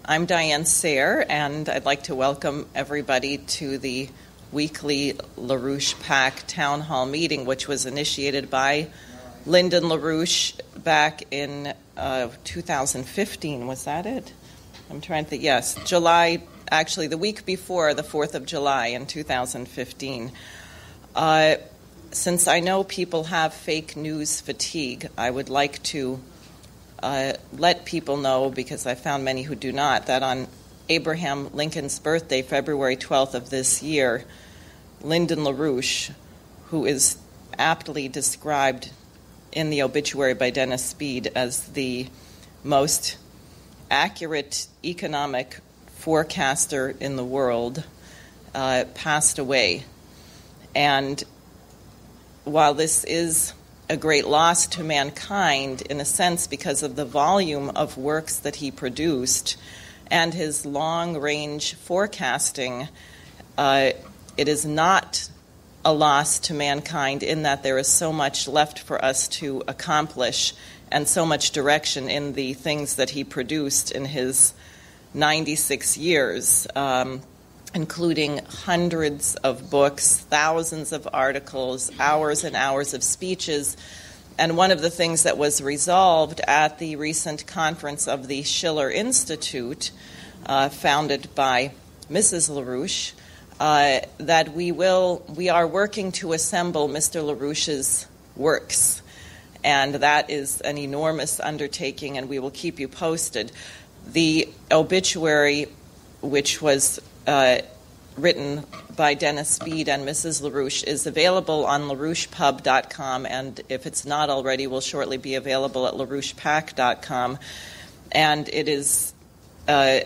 I'm Diane Sayre, and I'd like to welcome everybody to the weekly LaRouche PAC Town Hall meeting, which was initiated by Lyndon LaRouche back in 2015. Was that it? I'm trying to think. Yes, July, actually the week before the 4th of July in 2015. Since I know people have fake news fatigue, I would like to let people know, because I found many who do not, that on Abraham Lincoln's birthday, February 12th of this year, Lyndon LaRouche, who is aptly described in the obituary by Dennis Speed as the most accurate economic forecaster in the world, passed away. And while this is a great loss to mankind, in a sense, because of the volume of works that he produced and his long-range forecasting, it is not a loss to mankind in that there is so much left for us to accomplish and so much direction in the things that he produced in his 96 years, including hundreds of books, thousands of articles, hours and hours of speeches. And one of the things that was resolved at the recent conference of the Schiller Institute, founded by Mrs. LaRouche, that we are working to assemble Mr. LaRouche's works. And that is an enormous undertaking, and we will keep you posted. The obituary, which was written by Dennis Speed and Mrs. LaRouche, is available on LaRouchePub.com, and if it's not already, will shortly be available at LaRouchePAC.com. And it is how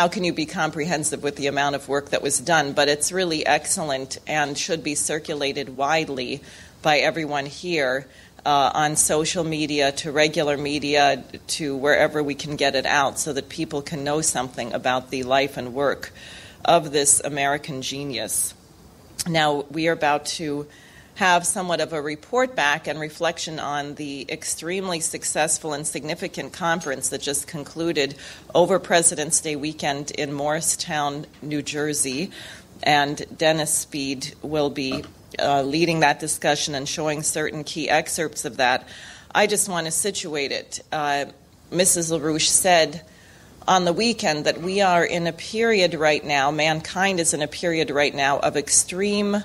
can you be comprehensive with the amount of work that was done? But it's really excellent and should be circulated widely by everyone here, on social media, to regular media, to wherever we can get it out, so that people can know something about the life and work of this American genius. Now, we are about to have somewhat of a report back and reflection on the extremely successful and significant conference that just concluded over President's Day weekend in Morristown, New Jersey. And Dennis Speed will be leading that discussion and showing certain key excerpts of that. I just want to situate it. Mrs. LaRouche said on the weekend that we are in a period right now, mankind is in a period right now of extreme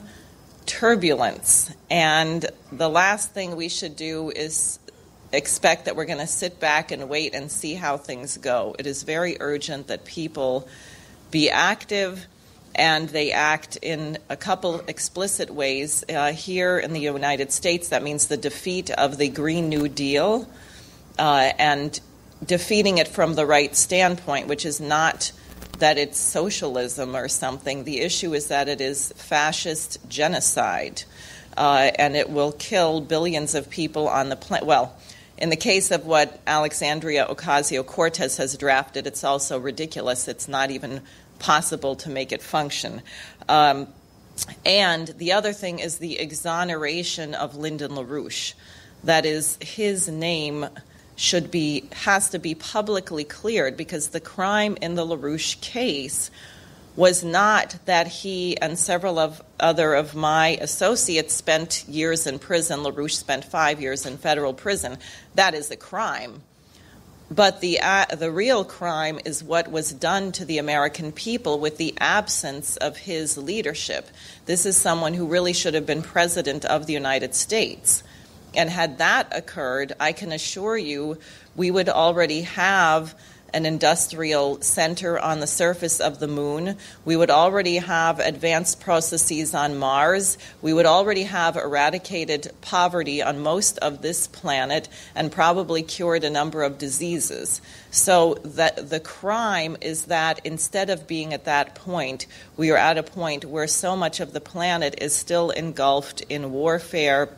turbulence. And the last thing we should do is expect that we're going to sit back and wait and see how things go. It is very urgent that people be active, and they act in a couple explicit ways. Here in the United States, that means the defeat of the Green New Deal, and defeating it from the right standpoint, which is not that it's socialism or something. The issue is that it is fascist genocide, and it will kill billions of people on the planet. Well, in the case of what Alexandria Ocasio-Cortez has drafted, it's also ridiculous. It's not even possible to make it function. And the other thing is the exoneration of Lyndon LaRouche. That is, his name has to be publicly cleared, because the crime in the LaRouche case was not that he and several of other of my associates spent years in prison. LaRouche spent 5 years in federal prison. That is a crime. But the real crime is what was done to the American people with the absence of his leadership. This is someone who really should have been president of the United States. And had that occurred, I can assure you we would already have an industrial center on the surface of the moon. We would already have advanced processes on Mars. We would already have eradicated poverty on most of this planet and probably cured a number of diseases. So that the crime is that instead of being at that point, we are at a point where so much of the planet is still engulfed in warfare,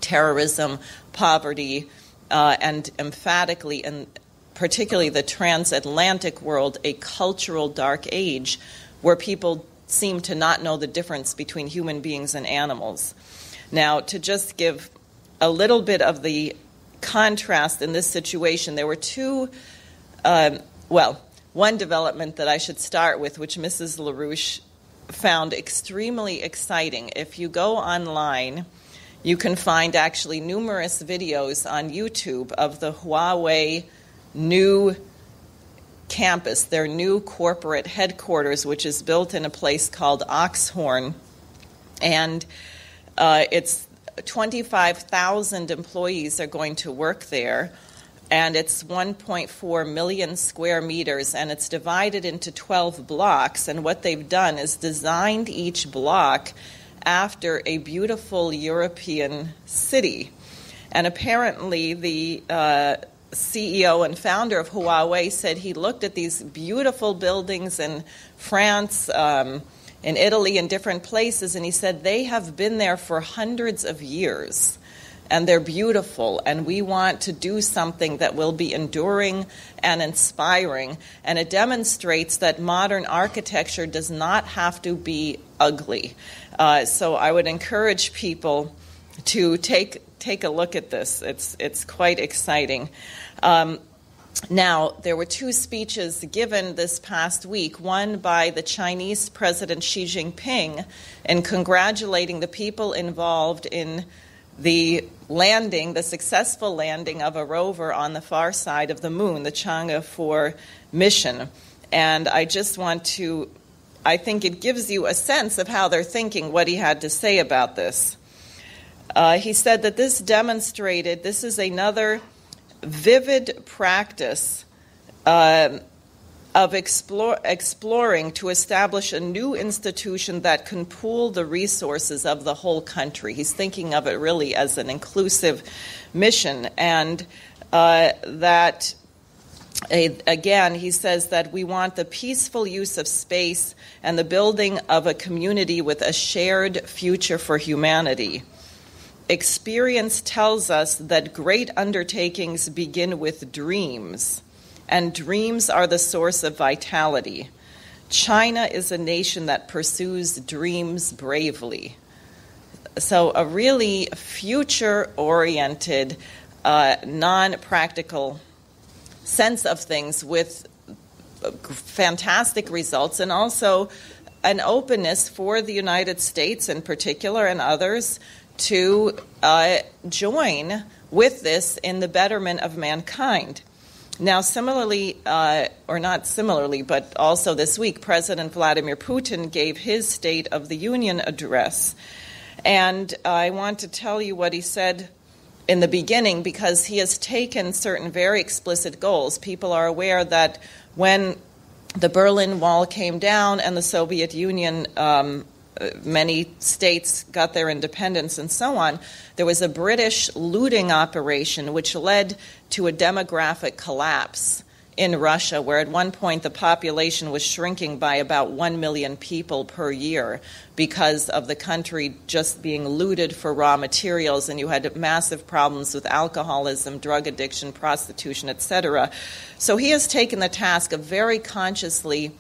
terrorism, poverty, and emphatically, and particularly the transatlantic world, a cultural dark age where people seem to not know the difference between human beings and animals. Now, to just give a little bit of the contrast in this situation, there were two One development that I should start with, which Mrs. LaRouche found extremely exciting. If you go online, you can find actually numerous videos on YouTube of the Huawei new campus, their new corporate headquarters, which is built in a place called Oxhorn. And it's 25,000 employees are going to work there. And it's 1.4 million square meters, and it's divided into 12 blocks. And what they've done is designed each block after a beautiful European city. And apparently the CEO and founder of Huawei said he looked at these beautiful buildings in France, in Italy, in different places, and he said they have been there for hundreds of years. And they're beautiful, and we want to do something that will be enduring and inspiring. And it demonstrates that modern architecture does not have to be ugly. So I would encourage people to take a look at this. It's quite exciting. Now, there were two speeches given this past week, one by the Chinese President Xi Jinping in congratulating the people involved in the landing, the successful landing of a rover on the far side of the moon, the Chang'e 4 mission. And I just want to, I think it gives you a sense of how they're thinking, what he had to say about this. He said that this demonstrated, this is another vivid practice of exploring to establish a new institution that can pool the resources of the whole country. He's thinking of it really as an inclusive mission. And that, again, he says that we want the peaceful use of space and the building of a community with a shared future for humanity. Experience tells us that great undertakings begin with dreams, and dreams are the source of vitality. China is a nation that pursues dreams bravely. So a really future-oriented, non-practical sense of things with fantastic results, and also an openness for the United States in particular and others to join with this in the betterment of mankind. Now, similarly, or not similarly, but also this week, President Vladimir Putin gave his State of the Union address. And I want to tell you what he said in the beginning, because he has taken certain very explicit goals. People are aware that when the Berlin Wall came down and the Soviet Union, many states got their independence and so on, there was a British looting operation which led to a demographic collapse in Russia, where at one point the population was shrinking by about 1 million people per year because of the country just being looted for raw materials, and you had massive problems with alcoholism, drug addiction, prostitution, etc. So he has taken the task of very consciously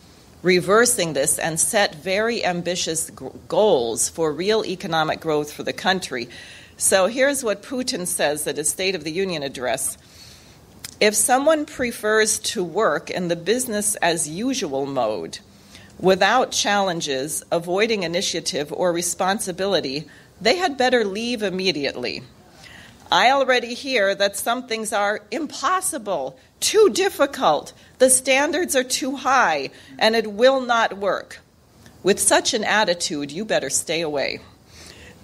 reversing this and set very ambitious goals for real economic growth for the country. So here's what Putin says at his State of the Union address. If someone prefers to work in the business as usual mode, without challenges, avoiding initiative or responsibility, they had better leave immediately. I already hear that some things are impossible, too difficult, the standards are too high, and it will not work. With such an attitude, you better stay away.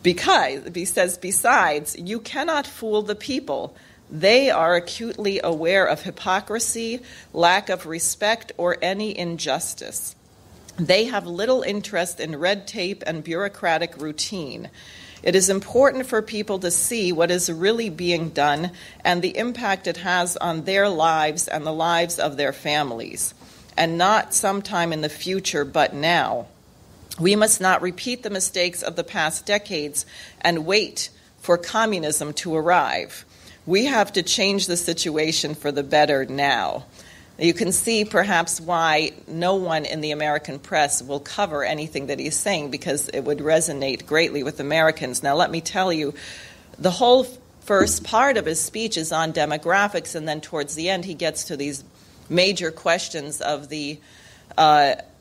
Because, he says, besides, you cannot fool the people. They are acutely aware of hypocrisy, lack of respect, or any injustice. They have little interest in red tape and bureaucratic routine. It is important for people to see what is really being done and the impact it has on their lives and the lives of their families, and not sometime in the future, but now. We must not repeat the mistakes of the past decades and wait for communism to arrive. We have to change the situation for the better now. You can see perhaps why no one in the American press will cover anything that he's saying, because it would resonate greatly with Americans. Now, let me tell you, the whole first part of his speech is on demographics, and then towards the end he gets to these major questions of the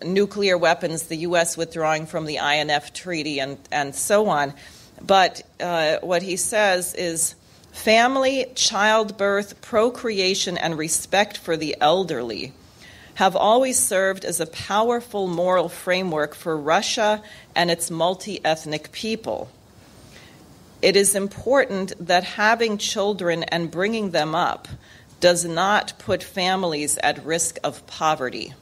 nuclear weapons, the U.S. withdrawing from the INF Treaty, and so on. But what he says is family, childbirth, procreation, and respect for the elderly have always served as a powerful moral framework for Russia and its multi-ethnic people. It is important that having children and bringing them up does not put families at risk of poverty.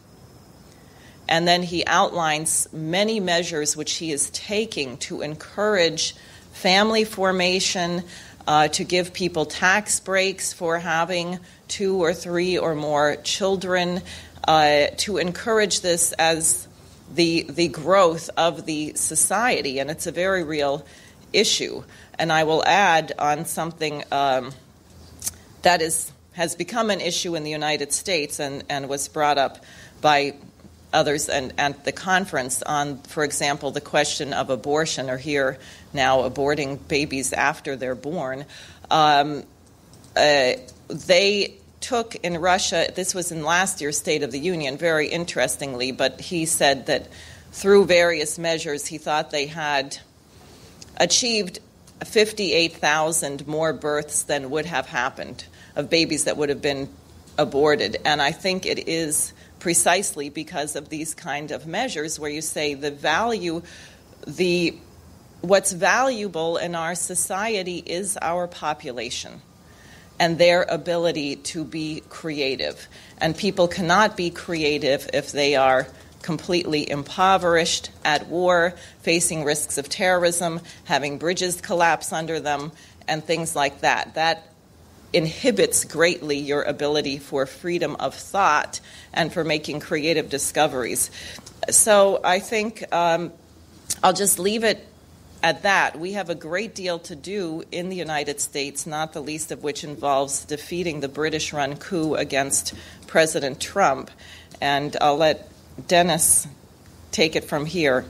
And then he outlines many measures which he is taking to encourage family formation, to give people tax breaks for having 2 or 3 or more children, to encourage this as the growth of the society. And it's a very real issue. And I will add on something that has become an issue in the United States and was brought up by others and at the conference on, for example, the question of abortion, or here now aborting babies after they're born. They took in Russia, this was in last year's State of the Union, very interestingly, but he said that through various measures he thought they had achieved 58,000 more births than would have happened of babies that would have been aborted. And I think it is precisely because of these kind of measures where you say what's valuable in our society is our population and their ability to be creative. And people cannot be creative if they are completely impoverished, at war, facing risks of terrorism, having bridges collapse under them, and things like that. That inhibits greatly your ability for freedom of thought and for making creative discoveries. So I think I'll just leave it at that. We have a great deal to do in the United States, not the least of which involves defeating the British-run coup against President Trump. And I'll let Dennis take it from here.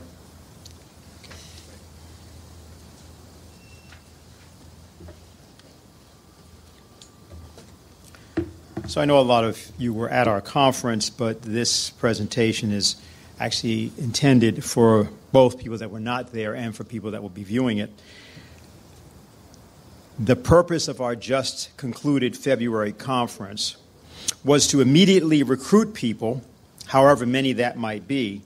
So I know a lot of you were at our conference, but this presentation is actually intended for both people that were not there and for people that will be viewing it. The purpose of our just concluded February conference was to immediately recruit people, however many that might be,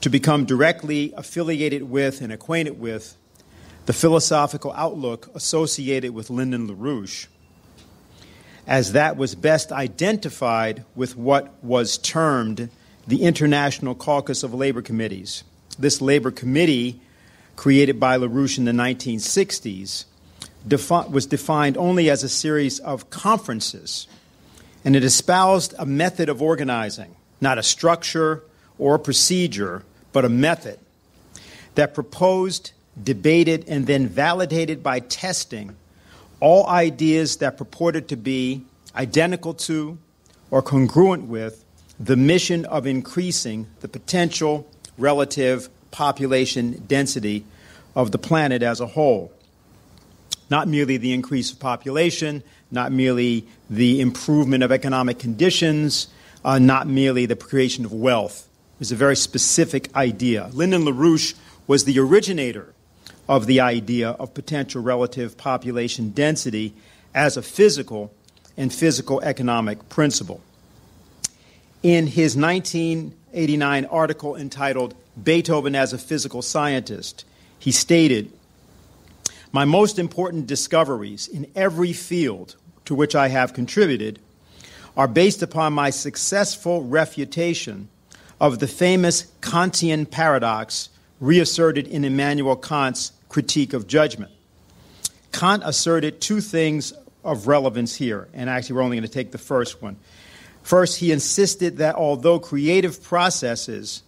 to become directly affiliated with and acquainted with the philosophical outlook associated with Lyndon LaRouche, as that was best identified with what was termed the International Caucus of Labor Committees. This labor committee, created by LaRouche in the 1960s, was defined only as a series of conferences, and it espoused a method of organizing, not a structure or a procedure, but a method that proposed, debated, and then validated by testing all ideas that purported to be identical to or congruent with the mission of increasing the potential relative population density of the planet as a whole. Not merely the increase of population, not merely the improvement of economic conditions, not merely the creation of wealth. It was a very specific idea. Lyndon LaRouche was the originator of the idea of potential relative population density as a physical and physical economic principle. In his 1989 article entitled Beethoven as a Physical Scientist, he stated, "My most important discoveries in every field to which I have contributed are based upon my successful refutation of the famous Kantian paradox reasserted in Immanuel Kant's Critique of Judgment." Kant asserted two things of relevance here, and actually we're only going to take the first one. First, he insisted that although creative processes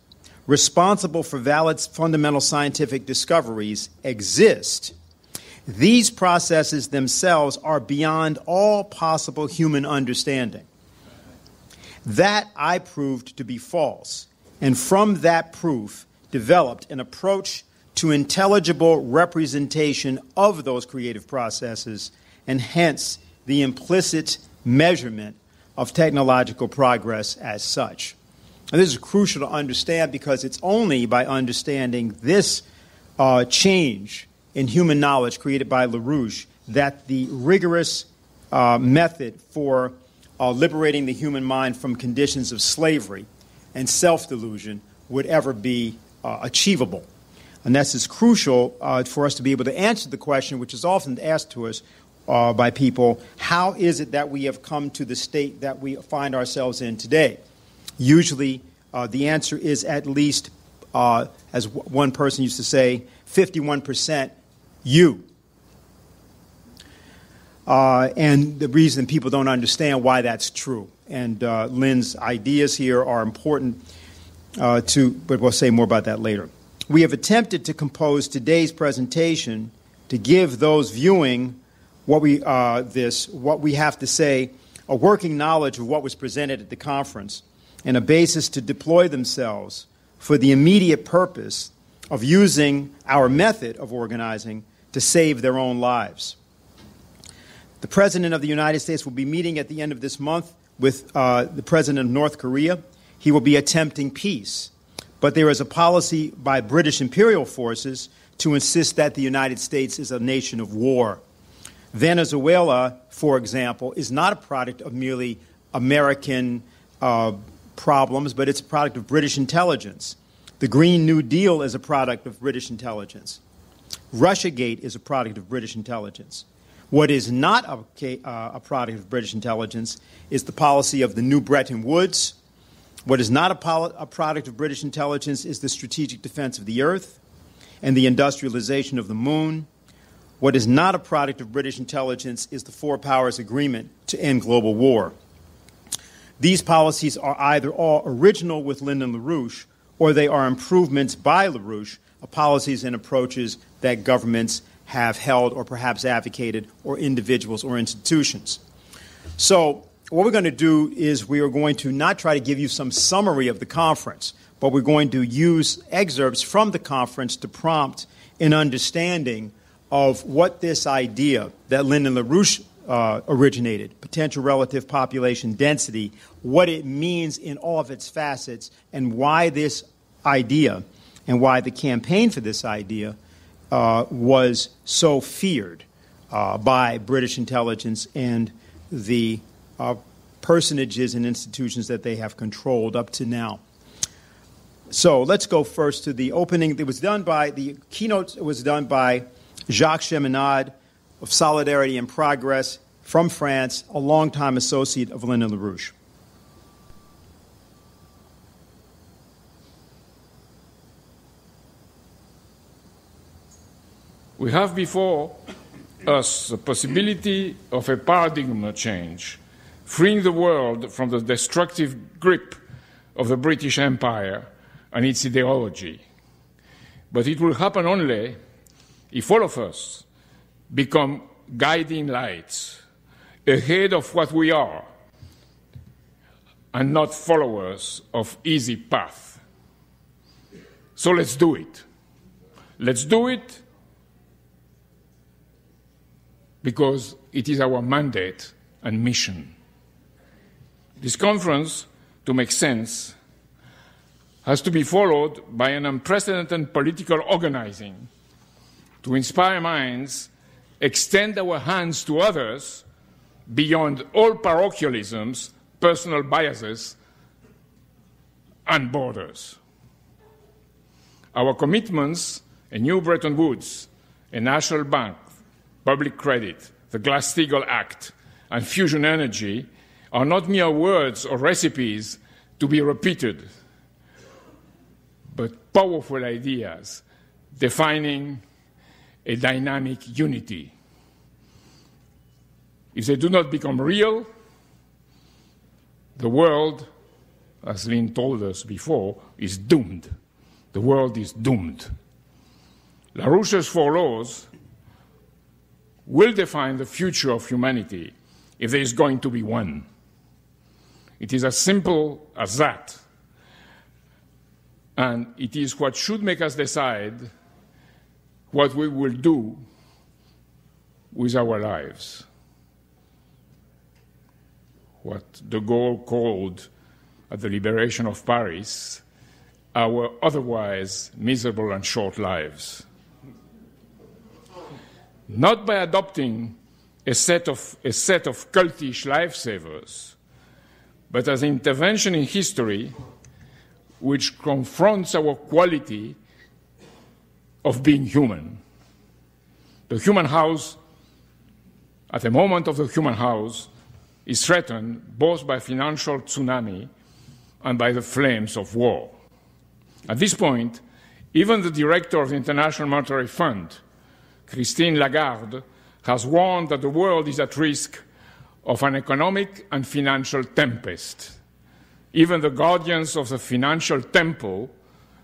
responsible for valid fundamental scientific discoveries exist, these processes themselves are beyond all possible human understanding. That I proved to be false, and from that proof developed an approach to intelligible representation of those creative processes, and hence the implicit measurement of technological progress as such. And this is crucial to understand because it's only by understanding this change in human knowledge created by LaRouche that the rigorous method for liberating the human mind from conditions of slavery and self-delusion would ever be achievable. And this is crucial for us to be able to answer the question, which is often asked to us by people, how is it that we have come to the state that we find ourselves in today? Usually the answer is at least, as one person used to say, 51% you. And the reason people don't understand why that's true. And Lynn's ideas here are important but we'll say more about that later. We have attempted to compose today's presentation to give those viewing what we have to say, a working knowledge of what was presented at the conference, and a basis to deploy themselves for the immediate purpose of using our method of organizing to save their own lives. The President of the United States will be meeting at the end of this month with the President of North Korea. He will be attempting peace. But there is a policy by British imperial forces to insist that the United States is a nation of war. Venezuela, for example, is not a product of merely American problems, but it's a product of British intelligence. The Green New Deal is a product of British intelligence. Russiagate is a product of British intelligence. What is not a product of British intelligence is the policy of the New Bretton Woods. What is not a product of British intelligence is the strategic defense of the earth and the industrialization of the moon. What is not a product of British intelligence is the Four Powers Agreement to end global war. These policies are either all original with Lyndon LaRouche or they are improvements by LaRouche of policies and approaches that governments have held or perhaps advocated, or individuals or institutions. So what we're going to do is we are going to not try to give you some summary of the conference, but we're going to use excerpts from the conference to prompt an understanding of what this idea that Lyndon LaRouche originated, potential relative population density, what it means in all of its facets, and why this idea and why the campaign for this idea was so feared by British intelligence and the personages and institutions that they have controlled up to now. So let's go first to the opening. The keynote was done by Jacques Cheminade of Solidarity and Progress from France, a longtime associate of Lyndon LaRouche. We have before us the possibility of a paradigm change, freeing the world from the destructive grip of the British Empire and its ideology. But it will happen only if all of us become guiding lights ahead of what we are and not followers of easy path. So let's do it. Let's do it because it is our mandate and mission. This conference, to make sense, has to be followed by an unprecedented political organizing to inspire minds, extend our hands to others beyond all parochialisms, personal biases, and borders. Our commitments, a new Bretton Woods, a national bank, public credit, the Glass-Steagall Act, and fusion energy are not mere words or recipes to be repeated, but powerful ideas defining a dynamic unity. If they do not become real, the world, as Lynn told us before, is doomed. The world is doomed. LaRouche's four laws will define the future of humanity if there is going to be one. It is as simple as that. And it is what should make us decide what we will do with our lives. what de Gaulle called at the liberation of Paris, our otherwise miserable and short lives. Not by adopting a set of cultish lifesavers, but as an intervention in history which confronts our quality of being human. The human house, at the moment of the human house, is threatened both by financial tsunami and by the flames of war. At this point, even the director of the International Monetary Fund, Christine Lagarde, has warned that the world is at risk of an economic and financial tempest. Even the guardians of the financial temple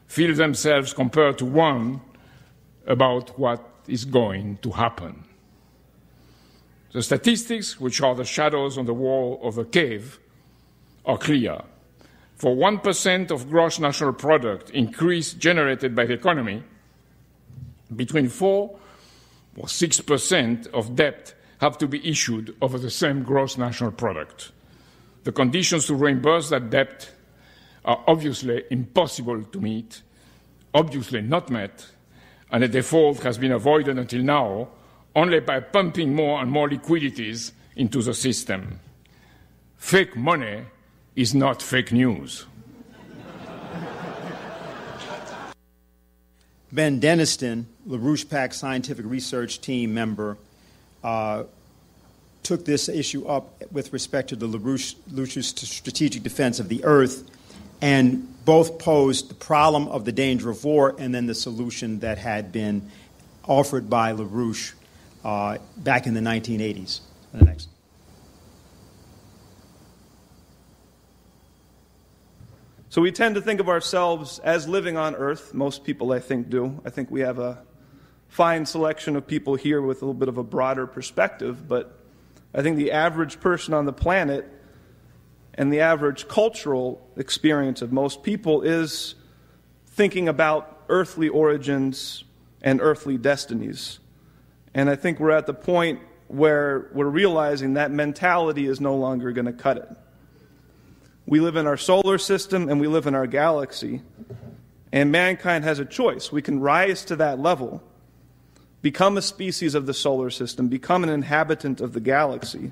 feel themselves compared to one about what is going to happen. The statistics, which are the shadows on the wall of the cave, are clear. For 1% of gross national product increase generated by the economy, between 4 or 6% of debt have to be issued over the same gross national product. The conditions to reimburse that debt are obviously impossible to meet, obviously not met, and a default has been avoided until now only by pumping more and more liquidities into the system. Fake money is not fake news. Ben Deniston, LaRouche PAC scientific research team member, took this issue up with respect to the LaRouche's strategic defense of the Earth, and both posed the problem of the danger of war and then the solution that had been offered by LaRouche back in the 1980s. The next. So we tend to think of ourselves as living on Earth. Most people, I think, do. I think we have a fine selection of people here with a little bit of a broader perspective, but I think the average person on the planet and the average cultural experience of most people is thinking about earthly origins and earthly destinies. And I think we're at the point where we're realizing that mentality is no longer going to cut it. We live in our solar system and we live in our galaxy, and mankind has a choice. We can rise to that level, become a species of the solar system, become an inhabitant of the galaxy,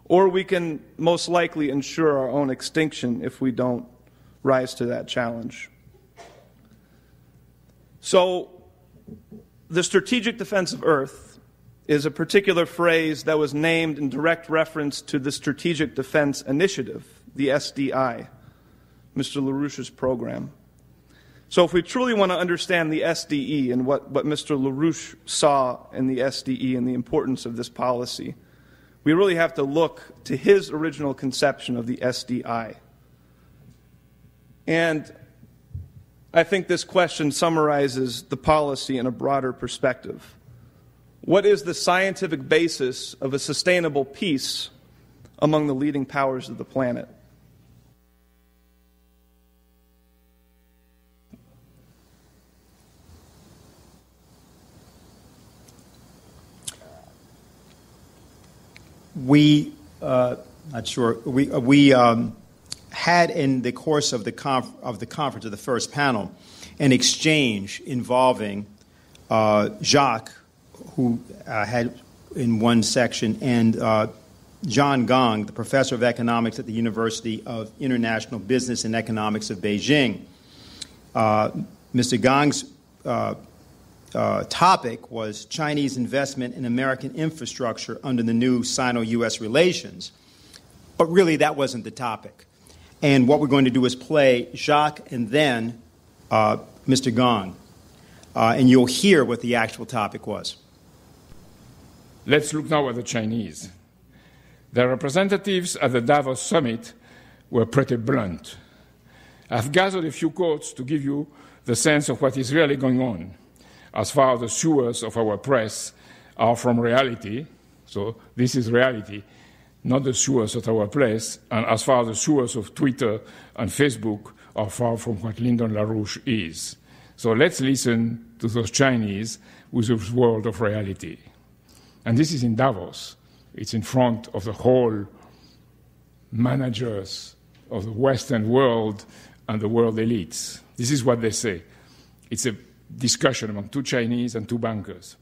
or we can most likely ensure our own extinction if we don't rise to that challenge. So, the strategic defense of Earth is a particular phrase that was named in direct reference to the Strategic Defense Initiative, the SDI, Mr. LaRouche's program. So if we truly want to understand the SDE and what Mr. LaRouche saw in the SDE and the importance of this policy, we really have to look to his original conception of the SDI. And I think this question summarizes the policy in a broader perspective. What is the scientific basis of a sustainable peace among the leading powers of the planet? We had in the course of the conference of the first panel an exchange involving Jacques, who had in one section, and John Gong, the professor of economics at the University of International Business and Economics of Beijing. Mr. Gong's topic was Chinese investment in American infrastructure under the new Sino-U.S. relations. But really, that wasn't the topic. And what we're going to do is play Jacques and then Mr. Gong. And you'll hear what the actual topic was. Let's look now at the Chinese. Their representatives at the Davos summit were pretty blunt. I've gathered a few quotes to give you the sense of what is really going on, as far as the sewers of our press are from reality. So this is reality, not the sewers of our press, and as far as the sewers of Twitter and Facebook are far from what Lyndon LaRouche is. So let's listen to those Chinese with this world of reality. And this is in Davos. It's in front of the whole managers of the Western world and the world elites. This is what they say. It's a discussion among two Chinese and two bankers.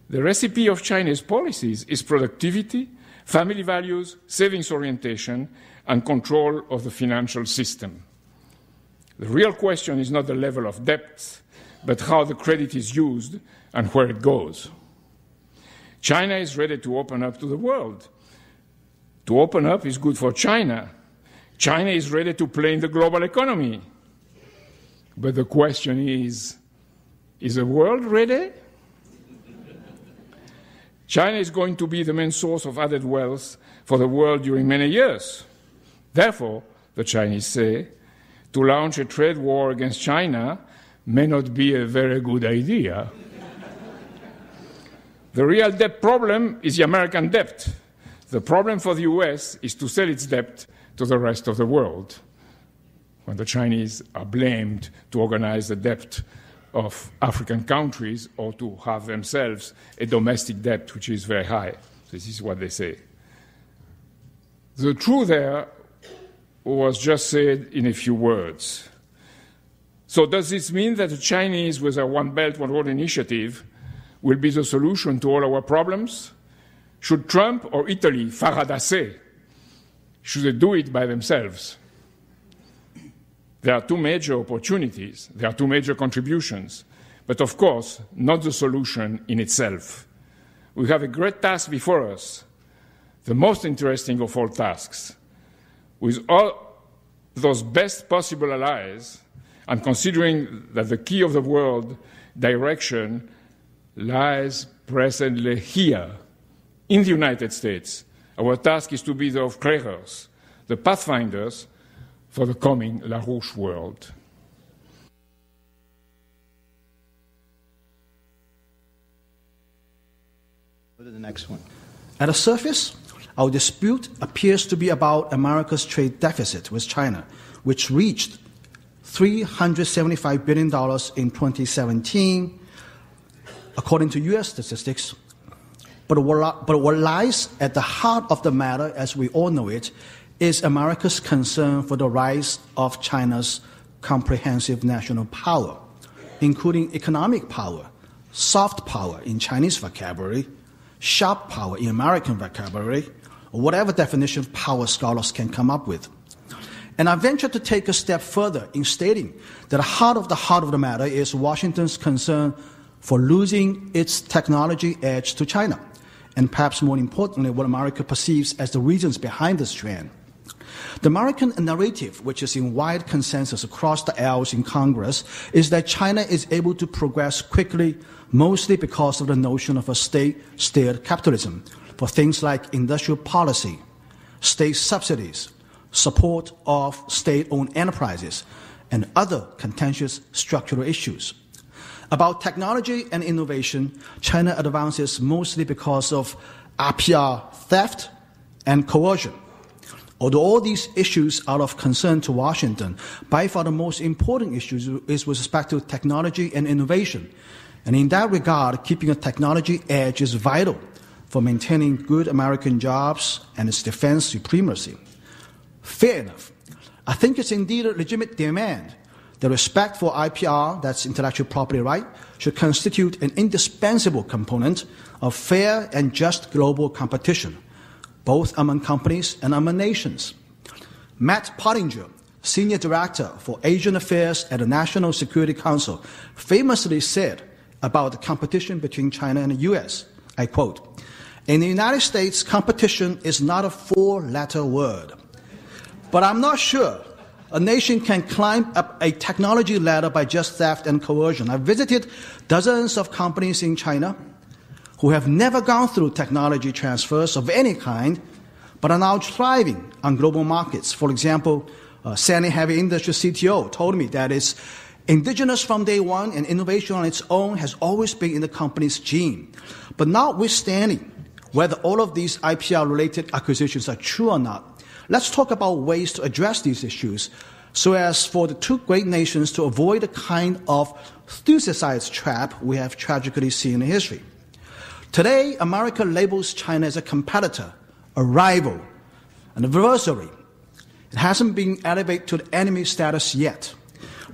The recipe of Chinese policies is productivity, family values, savings orientation, and control of the financial system. The real question is not the level of debt, but how the credit is used and where it goes. China is ready to open up to the world. To open up is good for China. China is ready to play in the global economy. But the question is the world ready? China is going to be the main source of added wealth for the world during many years. Therefore, the Chinese say, to launch a trade war against China may not be a very good idea. The real debt problem is the American debt. The problem for the US is to sell its debt to the rest of the world, when the Chinese are blamed to organize the debt of African countries or to have themselves a domestic debt which is very high. This is what they say. The truth there was just said in a few words. So does this mean that the Chinese, with their One Belt, One Road initiative, will be the solution to all our problems? Should Trump or Italy, Faradase, should they do it by themselves? There are two major opportunities, there are two major contributions, but of course, not the solution in itself. We have a great task before us, the most interesting of all tasks. With all those best possible allies, and considering that the key of the world direction lies presently here, in the United States, our task is to be the Aufklärers, the pathfinders for the coming LaRouche world. Go to the next one. At the surface, our dispute appears to be about America's trade deficit with China, which reached $375 billion in 2017, according to U.S. statistics. But what lies at the heart of the matter, as we all know it, is America's concern for the rise of China's comprehensive national power, including economic power, soft power in Chinese vocabulary, sharp power in American vocabulary, or whatever definition of power scholars can come up with. And I venture to take a step further in stating that the heart of the matter is Washington's concern for losing its technology edge to China, and perhaps more importantly, what America perceives as the reasons behind this trend. The American narrative, which is in wide consensus across the aisles in Congress, is that China is able to progress quickly, mostly because of the notion of a state-steered capitalism for things like industrial policy, state subsidies, support of state-owned enterprises, and other contentious structural issues. About technology and innovation, China advances mostly because of IPR theft and coercion. Although all these issues are of concern to Washington, by far the most important issue is with respect to technology and innovation. And in that regard, keeping a technology edge is vital for maintaining good American jobs and its defense supremacy. Fair enough. I think it's indeed a legitimate demand. The respect for IPR, that's intellectual property right, should constitute an indispensable component of fair and just global competition, both among companies and among nations. Matt Pottinger, Senior Director for Asian Affairs at the National Security Council, famously said about the competition between China and the U.S., I quote, "In the United States, competition is not a four-letter word. But I'm not sure a nation can climb up a technology ladder by just theft and coercion. I've visited dozens of companies in China who have never gone through technology transfers of any kind, but are now thriving on global markets. For example, Sandy Heavy Industry CTO told me that it's indigenous from day one, and innovation on its own has always been in the company's gene. But notwithstanding whether all of these IPR-related acquisitions are true or not, let's talk about ways to address these issues so as for the two great nations to avoid the kind of Thucydides trap we have tragically seen in history. Today, America labels China as a competitor, a rival, an adversary. It hasn't been elevated to the enemy status yet.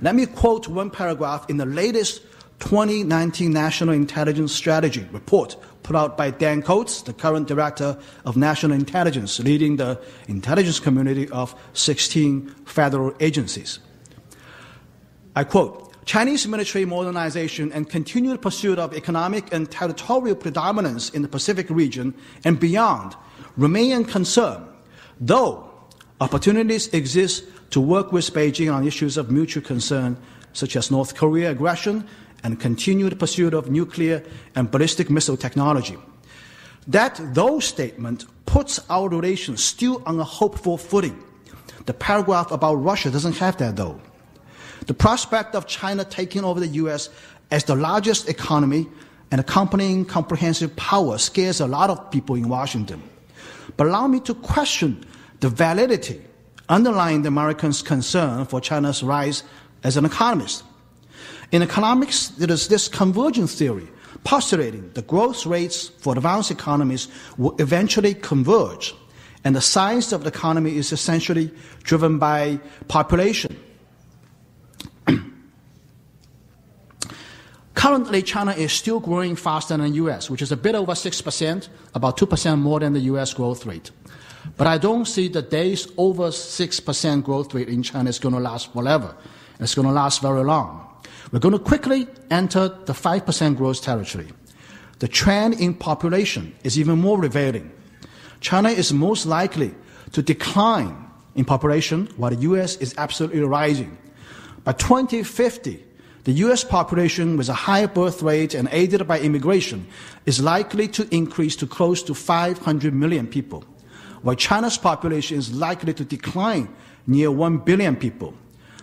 Let me quote one paragraph in the latest 2019 National Intelligence Strategy report put out by Dan Coates, the current Director of National Intelligence, leading the intelligence community of 16 federal agencies. I quote, Chinese military modernization and continued pursuit of economic and territorial predominance in the Pacific region and beyond remain a concern, though opportunities exist to work with Beijing on issues of mutual concern, such as North Korea aggression and continued pursuit of nuclear and ballistic missile technology. That though statement puts our relations still on a hopeful footing. The paragraph about Russia doesn't have that, though. The prospect of China taking over the U.S. as the largest economy and accompanying comprehensive power scares a lot of people in Washington. But allow me to question the validity underlying the Americans' concern for China's rise as an economist. In economics, there is this convergence theory postulating the growth rates for advanced economies will eventually converge, and the size of the economy is essentially driven by population. Currently, China is still growing faster than the U.S., which is a bit over 6%, about 2% more than the U.S. growth rate. But I don't see the days over 6% growth rate in China is going to last forever. It's going to last very long. We're going to quickly enter the 5% growth territory. The trend in population is even more revealing. China is most likely to decline in population, while the U.S. is absolutely rising. By 2050, the U.S. population with a higher birth rate and aided by immigration is likely to increase to close to 500 million people, while China's population is likely to decline near 1 billion people.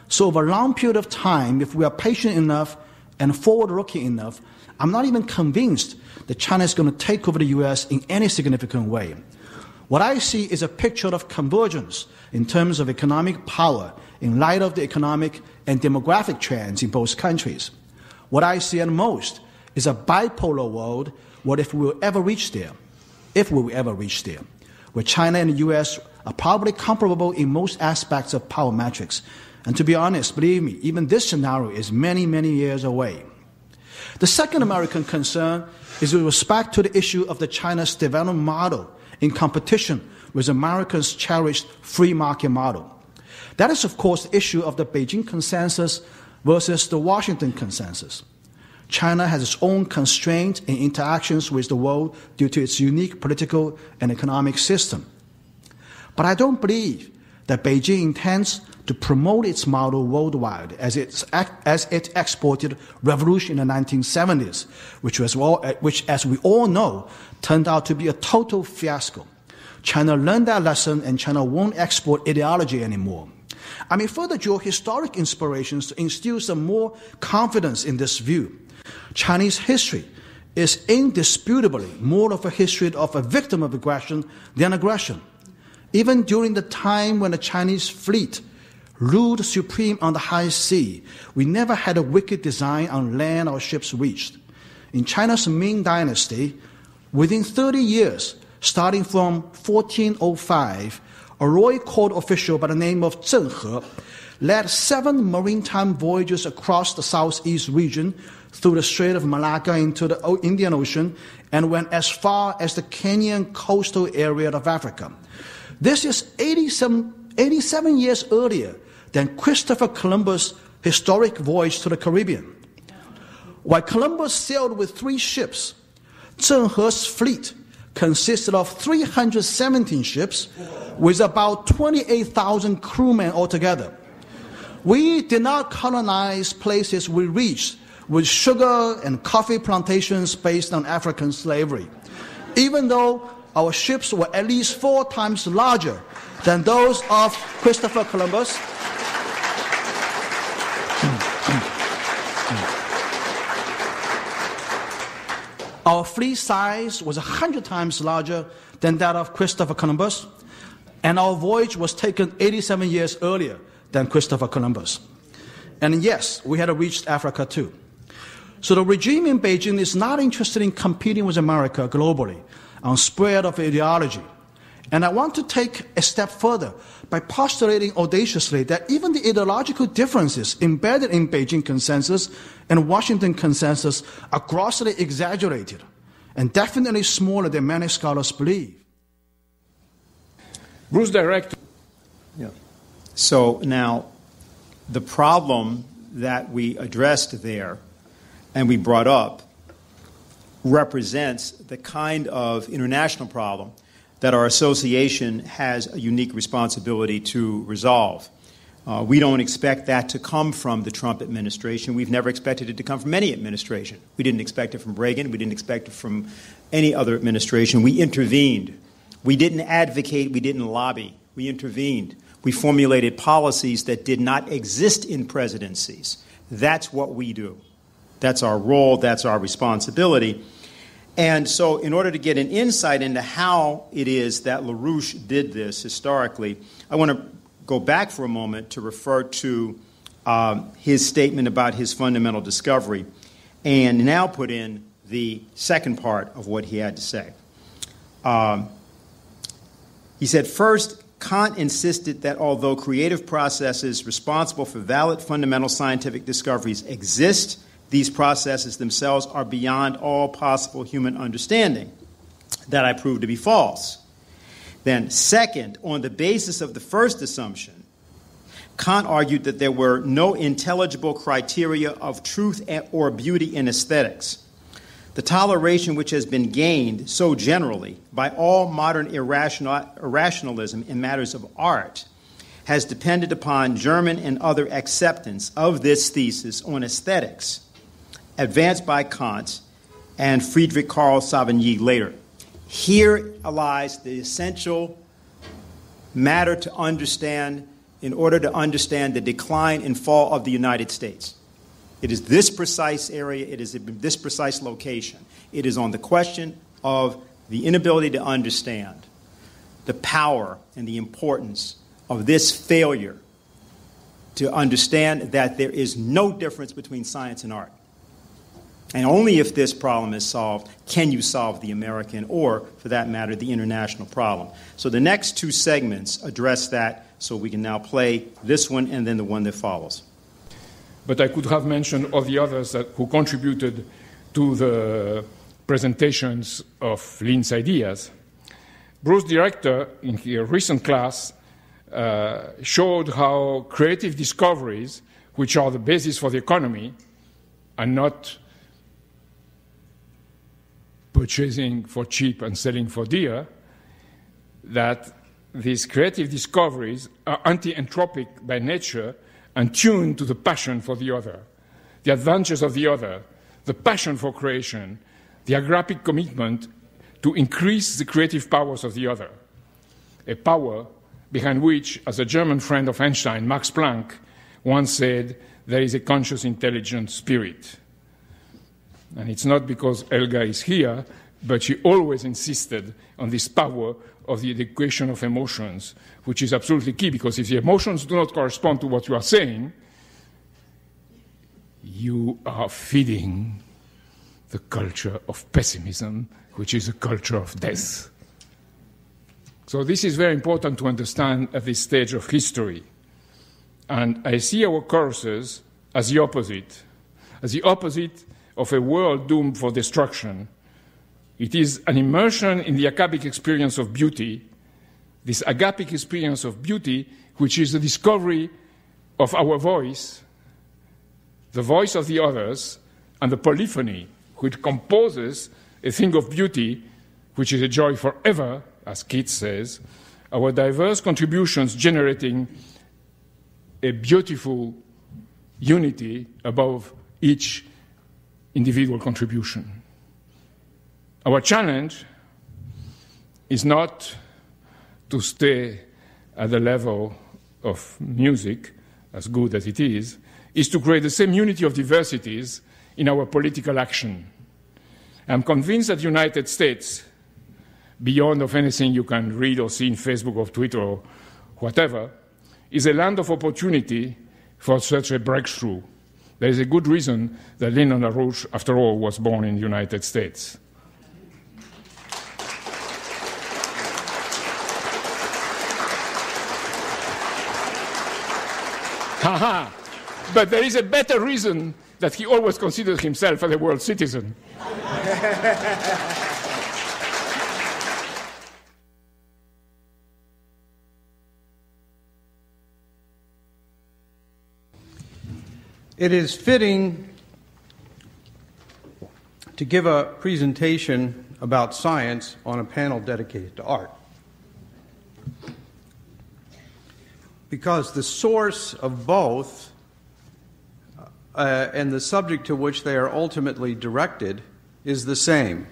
So over a long period of time, if we are patient enough and forward-looking enough, I'm not even convinced that China is going to take over the U.S. in any significant way. What I see is a picture of convergence in terms of economic power in light of the economic and demographic trends in both countries. What I see at most is a bipolar world, what if we will ever reach there, where China and the U.S. are probably comparable in most aspects of power metrics. And to be honest, believe me, even this scenario is many, many years away. The second American concern is with respect to the issue of the China's development model in competition with America's cherished free market model. That is, of course, the issue of the Beijing consensus versus the Washington consensus. China has its own constraints in interactions with the world due to its unique political and economic system. But I don't believe that Beijing intends to promote its model worldwide as it exported revolution in the 1970s, which, as we all know, turned out to be a total fiasco. China learned that lesson, and China won't export ideology anymore. I may further draw historic inspirations to instill some more confidence in this view. Chinese history is indisputably more of a history of a victim of aggression than aggression. Even during the time when the Chinese fleet ruled supreme on the high sea, we never had a wicked design on land our ships reached. In China's Ming Dynasty, within 30 years, starting from 1405, a royal court official by the name of Zheng He led 7 maritime voyages across the southeast region through the Strait of Malacca into the Indian Ocean and went as far as the Kenyan coastal area of Africa. This is 87 years earlier than Christopher Columbus' historic voyage to the Caribbean. While Columbus sailed with 3 ships, Zheng He's fleet consisted of 317 ships with about 28,000 crewmen altogether. We did not colonize places we reached with sugar and coffee plantations based on African slavery, even though our ships were at least 4 times larger than those of Christopher Columbus. Our fleet size was 100 times larger than that of Christopher Columbus, and our voyage was taken 87 years earlier than Christopher Columbus. And yes, we had reached Africa too. So the regime in Beijing is not interested in competing with America globally on spread of ideology. And I want to take a step further by postulating audaciously that even the ideological differences embedded in Beijing consensus and Washington consensus are grossly exaggerated and definitely smaller than many scholars believe. Bruce Director. Yeah. So now, the problem that we addressed there and we brought up represents the kind of international problem that our association has a unique responsibility to resolve. We don't expect that to come from the Trump administration. We've never expected it to come from any administration. We didn't expect it from Reagan. We didn't expect it from any other administration. We intervened. We didn't advocate. We didn't lobby. We intervened. We formulated policies that did not exist in presidencies. That's what we do. That's our role. That's our responsibility. And so in order to get an insight into how it is that LaRouche did this historically, I want to go back for a moment to refer to his statement about his fundamental discovery and now put in the second part of what he had to say. He said, first, Kant insisted that although creative processes responsible for valid fundamental scientific discoveries exist, these processes themselves are beyond all possible human understanding. That I proved to be false. Then, second, on the basis of the first assumption, Kant argued that there were no intelligible criteria of truth or beauty in aesthetics. The toleration which has been gained so generally by all modern irrationalism in matters of art has depended upon German and other acceptance of this thesis on aesthetics, advanced by Kant and Friedrich Karl Savigny later. Here lies the essential matter to understand in order to understand the decline and fall of the United States. It is this precise area, it is this precise location. It is on the question of the inability to understand the power and the importance of this failure to understand that there is no difference between science and art. And only if this problem is solved can you solve the American or, for that matter, the international problem. So the next two segments address that, so we can now play this one and then the one that follows. But I could have mentioned all the others who contributed to the presentations of Lynn's ideas. Bruce Director, in his recent class, showed how creative discoveries, which are the basis for the economy, are not purchasing for cheap and selling for dear, that these creative discoveries are anti-entropic by nature and tuned to the passion for the other, the advantages of the other, the passion for creation, the agaphic commitment to increase the creative powers of the other, a power behind which, as a German friend of Einstein, Max Planck, once said, there is a conscious, intelligent spirit. And it's not because Elga is here, but she always insisted on this power of the education of emotions, which is absolutely key, because if the emotions do not correspond to what you are saying, you are feeding the culture of pessimism, which is a culture of death. So this is very important to understand at this stage of history. And I see our courses as the opposite of a world doomed for destruction. It is an immersion in the agapic experience of beauty, this agapic experience of beauty, which is the discovery of our voice, the voice of the others, and the polyphony, which composes a thing of beauty, which is a joy forever, as Keats says, our diverse contributions generating a beautiful unity above each individual contribution. Our challenge is not to stay at the level of music, as good as it is to create the same unity of diversities in our political action. I'm convinced that the United States, beyond of anything you can read or see in Facebook or Twitter or whatever, is a land of opportunity for such a breakthrough. There is a good reason that Lyndon LaRouche, after all, was born in the United States. Haha. But there is a better reason that he always considered himself as a world citizen. It is fitting to give a presentation about science on a panel dedicated to art, because the source of both and the subject to which they are ultimately directed is the same: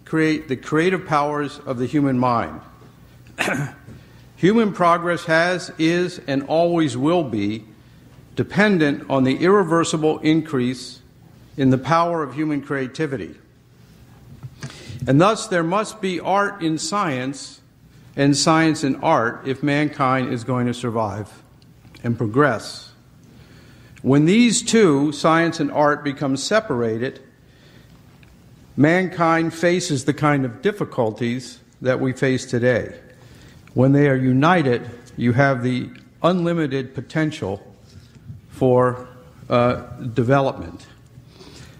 the creative powers of the human mind. Human progress has, is, and always will be dependent on the irreversible increase in the power of human creativity. And thus there must be art in science and science in art if mankind is going to survive and progress. When these two, science and art, become separated, mankind faces the kind of difficulties that we face today. When they are united, you have the unlimited potential for development.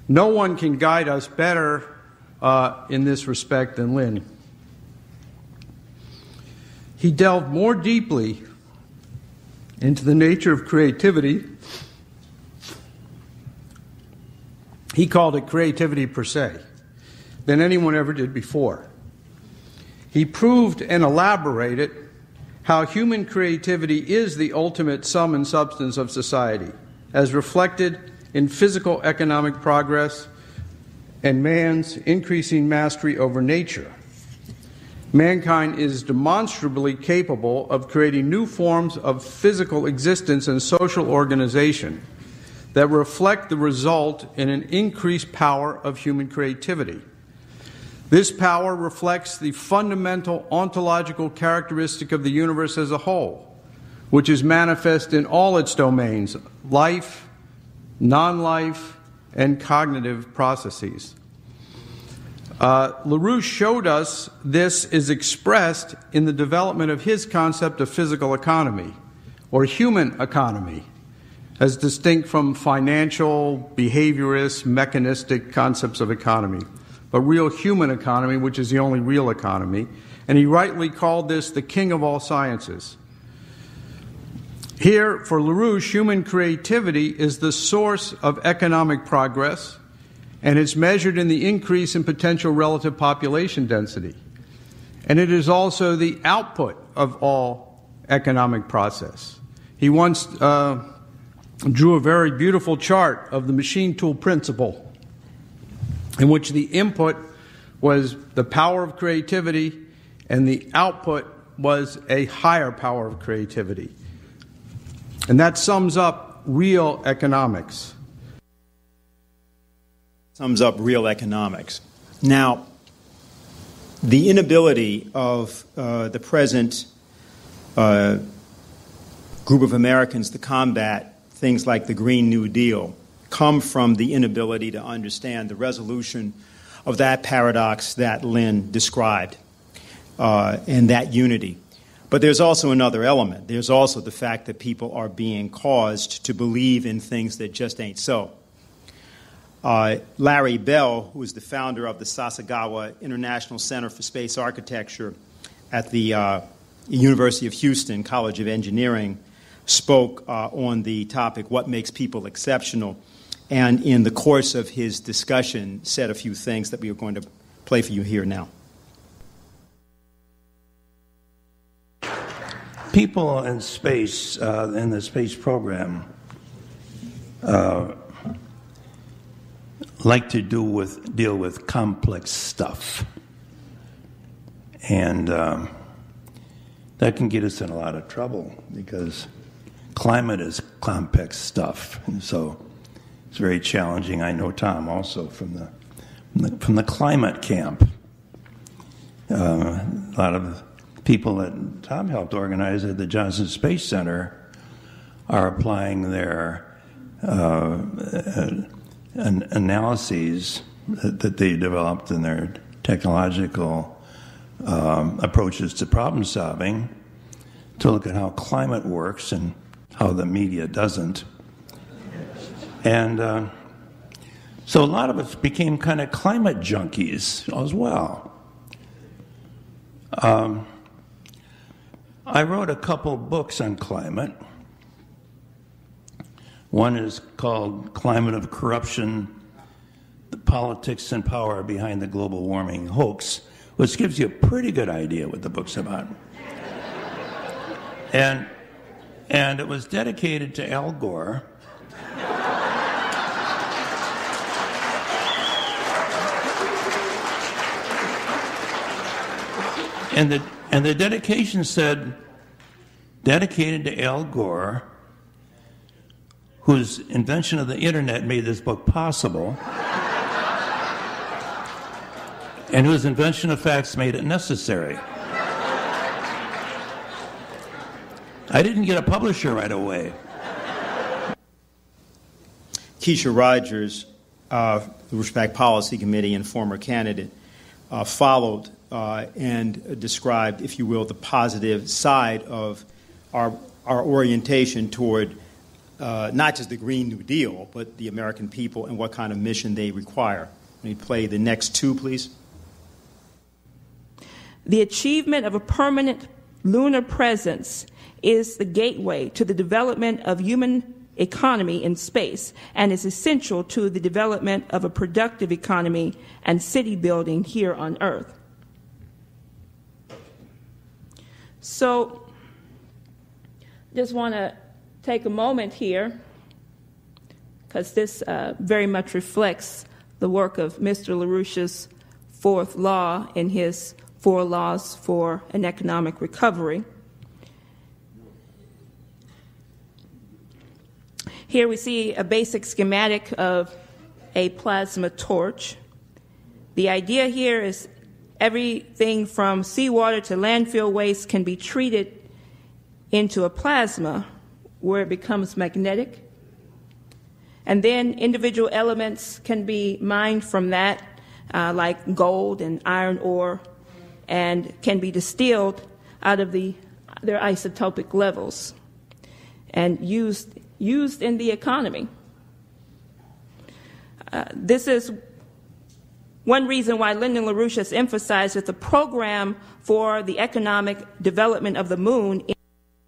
No one can guide us better in this respect than Lynn. He delved more deeply into the nature of creativity. He called it creativity per se, than anyone ever did before. He proved and elaborated how human creativity is the ultimate sum and substance of society, as reflected in physical economic progress and man's increasing mastery over nature. Mankind is demonstrably capable of creating new forms of physical existence and social organization that reflect the result in an increased power of human creativity. This power reflects the fundamental ontological characteristic of the universe as a whole, which is manifest in all its domains: life, non-life, and cognitive processes. LaRouche showed us this is expressed in the development of his concept of physical economy, or human economy, as distinct from financial, behaviorist, mechanistic concepts of economy, but real human economy, which is the only real economy. And he rightly called this the king of all sciences. Here, for LaRouche, human creativity is the source of economic progress, and it's measured in the increase in potential relative population density. And it is also the output of all economic process. He once drew a very beautiful chart of the machine tool principle, in which the input was the power of creativity and the output was a higher power of creativity. And that sums up real economics. Sums up real economics. Now, the inability of the present group of Americans to combat things like the Green New Deal come from the inability to understand the resolution of that paradox that Lynn described and that unity. But there's also another element. There's also the fact that people are being caused to believe in things that just ain't so. Larry Bell, who is the founder of the Sasagawa International Center for Space Architecture at the University of Houston College of Engineering, spoke on the topic, what makes people exceptional, and in the course of his discussion said a few things that we are going to play for you here now. People in space, in the space program, like to deal with complex stuff. And that can get us in a lot of trouble because climate is complex stuff. And so it's very challenging. I know Tom also from the climate camp. A lot of people that Tom helped organize at the Johnson Space Center are applying their analyses that they developed in their technological approaches to problem solving to look at how climate works and how the media doesn't. And so a lot of us became kind of climate junkies as well. I wrote a couple books on climate. One is called Climate of Corruption, the Politics and Power Behind the Global Warming Hoax, which gives you a pretty good idea what the book's about. And it was dedicated to Al Gore. And the dedication said, dedicated to Al Gore, whose invention of the internet made this book possible, and whose invention of facts made it necessary. I didn't get a publisher right away. Keisha Rogers, the Respect Policy Committee and former candidate, followed and described, if you will, the positive side of our orientation toward not just the Green New Deal, but the American people and what kind of mission they require. Let me play the next two, please. The achievement of a permanent lunar presence is the gateway to the development of human economy in space and is essential to the development of a productive economy and city building here on Earth. So, just want to take a moment here, because this very much reflects the work of Mr. LaRouche's fourth law in his 4 Laws for an Economic Recovery. Here we see a basic schematic of a plasma torch. The idea here is everything from seawater to landfill waste can be treated into a plasma where it becomes magnetic. And then individual elements can be mined from that, like gold and iron ore, and can be distilled out of their isotopic levels and used in the economy. This is one reason why Lyndon LaRouche has emphasized that the program for the economic development of the moon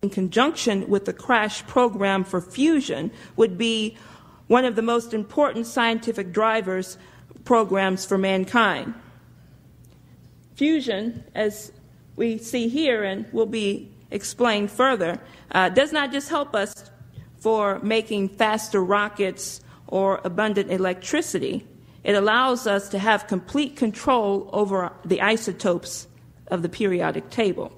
in conjunction with the crash program for fusion would be one of the most important scientific drivers programs for mankind. Fusion, as we see here and will be explained further, does not just help us for making faster rockets or abundant electricity. It allows us to have complete control over the isotopes of the periodic table.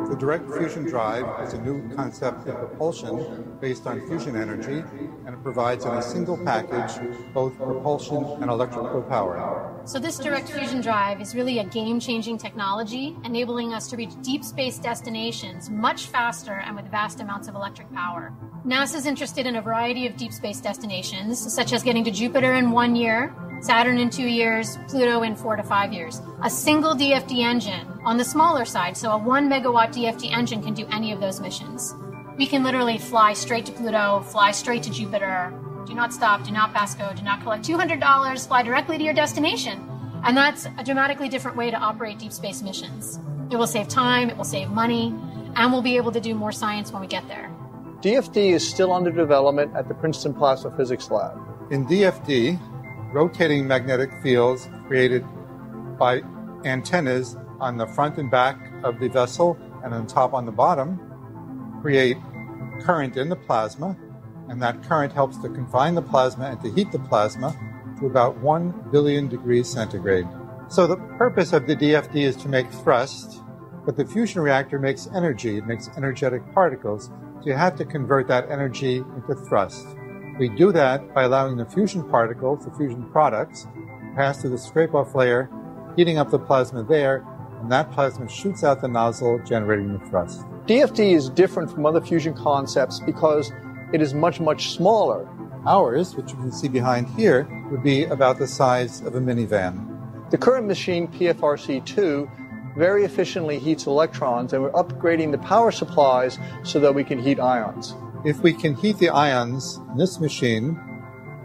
The direct fusion drive is a new concept of propulsion based on fusion energy, and it provides in a single package both propulsion and electrical power. So this direct fusion drive is really a game-changing technology, enabling us to reach deep space destinations much faster and with vast amounts of electric power. NASA is interested in a variety of deep space destinations, such as getting to Jupiter in 1 year, Saturn in 2 years, Pluto in 4 to 5 years. A single DFD engine on the smaller side, so a 1 megawatt DFD engine can do any of those missions. We can literally fly straight to Pluto, fly straight to Jupiter, do not stop, do not pass go, do not collect $200, fly directly to your destination. And that's a dramatically different way to operate deep space missions. It will save time, it will save money, and we'll be able to do more science when we get there. DFD is still under development at the Princeton Plasma Physics Lab. In DFD, rotating magnetic fields created by antennas on the front and back of the vessel and on top on the bottom create current in the plasma, and that current helps to confine the plasma and to heat the plasma to about 1 billion degrees centigrade. So the purpose of the DFD is to make thrust, but the fusion reactor makes energy. It makes energetic particles, so you have to convert that energy into thrust. We do that by allowing the fusion particles, the fusion products, to pass through the scrape-off layer, heating up the plasma there, and that plasma shoots out the nozzle, generating the thrust. DFD is different from other fusion concepts because it is much, much smaller. Ours, which you can see behind here, would be about the size of a minivan. The current machine, PFRC-2, very efficiently heats electrons, and we're upgrading the power supplies so that we can heat ions. If we can heat the ions in this machine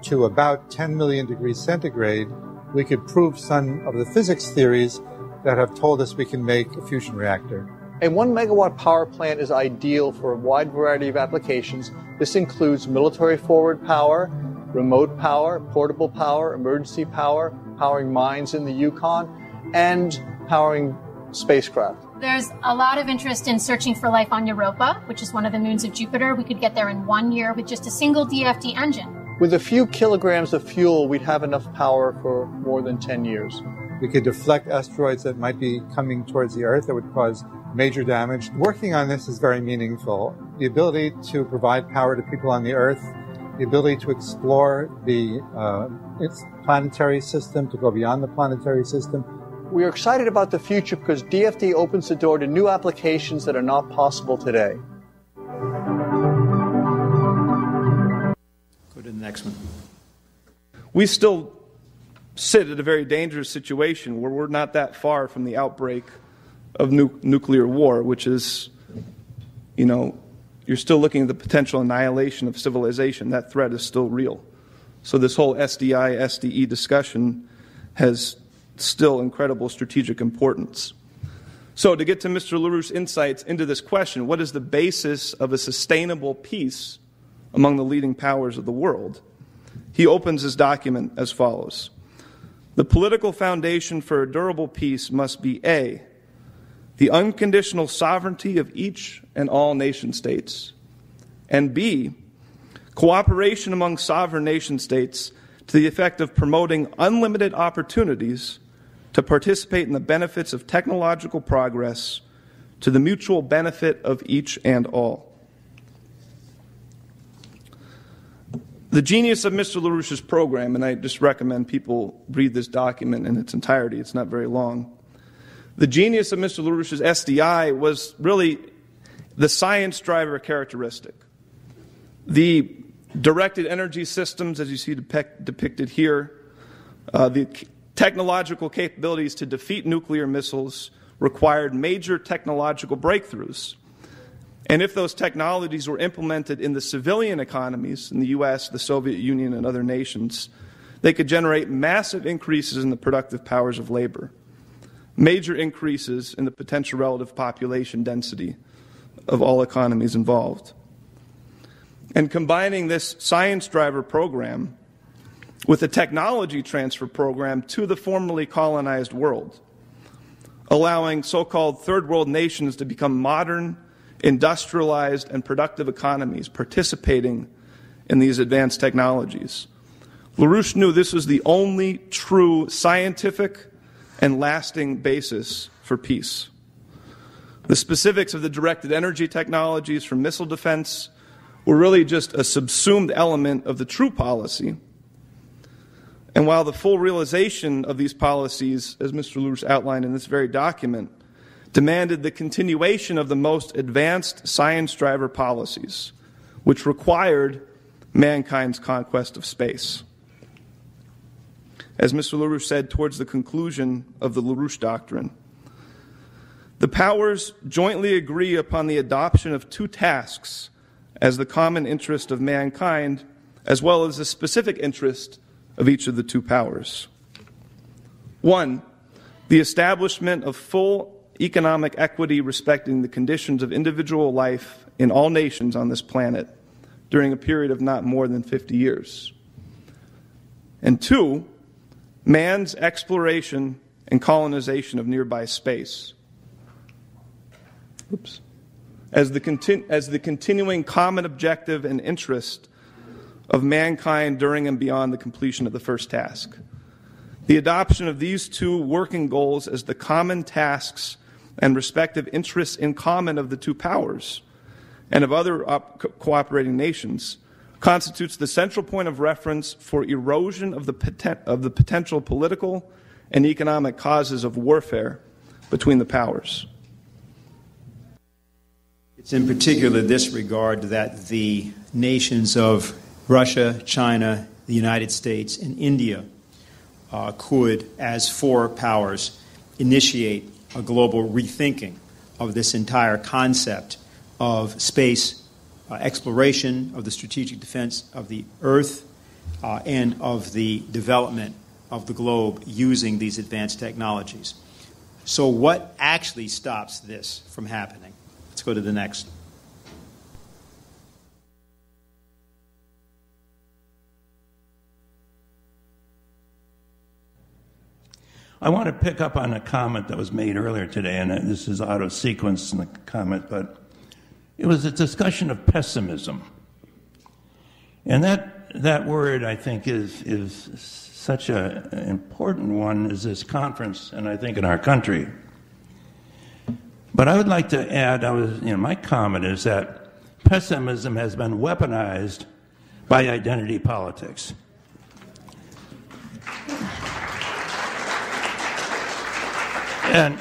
to about 10 million degrees centigrade, we could prove some of the physics theories that have told us we can make a fusion reactor. A 1 megawatt power plant is ideal for a wide variety of applications. This includes military forward power, remote power, portable power, emergency power, powering mines in the Yukon, and powering spacecraft. There's a lot of interest in searching for life on Europa, which is one of the moons of Jupiter. We could get there in 1 year with just a single DFT engine. With a few kilograms of fuel, we'd have enough power for more than 10 years. We could deflect asteroids that might be coming towards the Earth that would cause major damage. Working on this is very meaningful. The ability to provide power to people on the Earth, the ability to explore the planetary system, to go beyond the planetary system. We are excited about the future because DFT opens the door to new applications that are not possible today. Go to the next one. We still sit at a very dangerous situation where we're not that far from the outbreak of nuclear war, which is, you're still looking at the potential annihilation of civilization. That threat is still real. So this whole SDI, SDE discussion has still incredible strategic importance. So to get to Mr. LaRouche's insights into this question, what is the basis of a sustainable peace among the leading powers of the world? He opens his document as follows. The political foundation for a durable peace must be A, the unconditional sovereignty of each and all nation states, and B, cooperation among sovereign nation states to the effect of promoting unlimited opportunities to participate in the benefits of technological progress to the mutual benefit of each and all. The genius of Mr. LaRouche's program, and I just recommend people read this document in its entirety, it's not very long. The genius of Mr. LaRouche's SDI was really the science driver characteristic. The directed energy systems, as you see depicted here, the technological capabilities to defeat nuclear missiles required major technological breakthroughs. And if those technologies were implemented in the civilian economies, in the U.S., the Soviet Union, and other nations, they could generate massive increases in the productive powers of labor, major increases in the potential relative population density of all economies involved. And combining this science driver program with a technology transfer program to the formerly colonized world, allowing so-called third world nations to become modern, industrialized, and productive economies participating in these advanced technologies. LaRouche knew this was the only true scientific and lasting basis for peace. The specifics of the directed energy technologies for missile defense were really just a subsumed element of the true policy. And while the full realization of these policies, as Mr. LaRouche outlined in this very document, demanded the continuation of the most advanced science driver policies, which required mankind's conquest of space. As Mr. LaRouche said towards the conclusion of the LaRouche Doctrine, the powers jointly agree upon the adoption of two tasks as the common interest of mankind, as well as the specific interest of each of the two powers. One, the establishment of full economic equity respecting the conditions of individual life in all nations on this planet during a period of not more than 50 years. And two, man's exploration and colonization of nearby space. As the continuing common objective and interest of mankind during and beyond the completion of the first task. The adoption of these two working goals as the common tasks and respective interests in common of the two powers and of other cooperating nations constitutes the central point of reference for erosion of the potential political and economic causes of warfare between the powers. It's in particular this regard that the nations of Russia, China, the United States, and India could, as four powers, initiate a global rethinking of this entire concept of space exploration, of the strategic defense of the Earth, and of the development of the globe using these advanced technologies. So what actually stops this from happening? Let's go to the next. I want to pick up on a comment that was made earlier today, and this is out of sequence in the comment, but it was a discussion of pessimism. And that word, I think, is such an important one as this conference, and I think in our country. But I would like to add, my comment is that pessimism has been weaponized by identity politics. And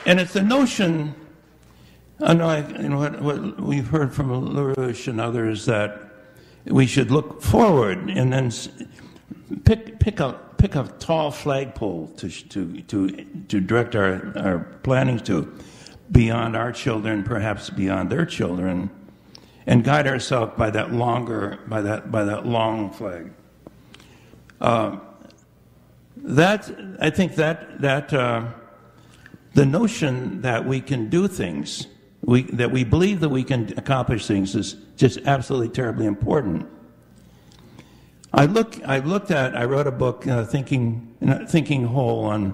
it's the notion, what we've heard from LaRouche and others, that we should look forward and then pick a tall flagpole to direct our planning to, beyond our children, perhaps beyond their children, and guide ourselves by that long flag. I think that the notion that we can do things, that we believe that we can accomplish things, is just absolutely terribly important. I wrote a book, Thinking Whole, on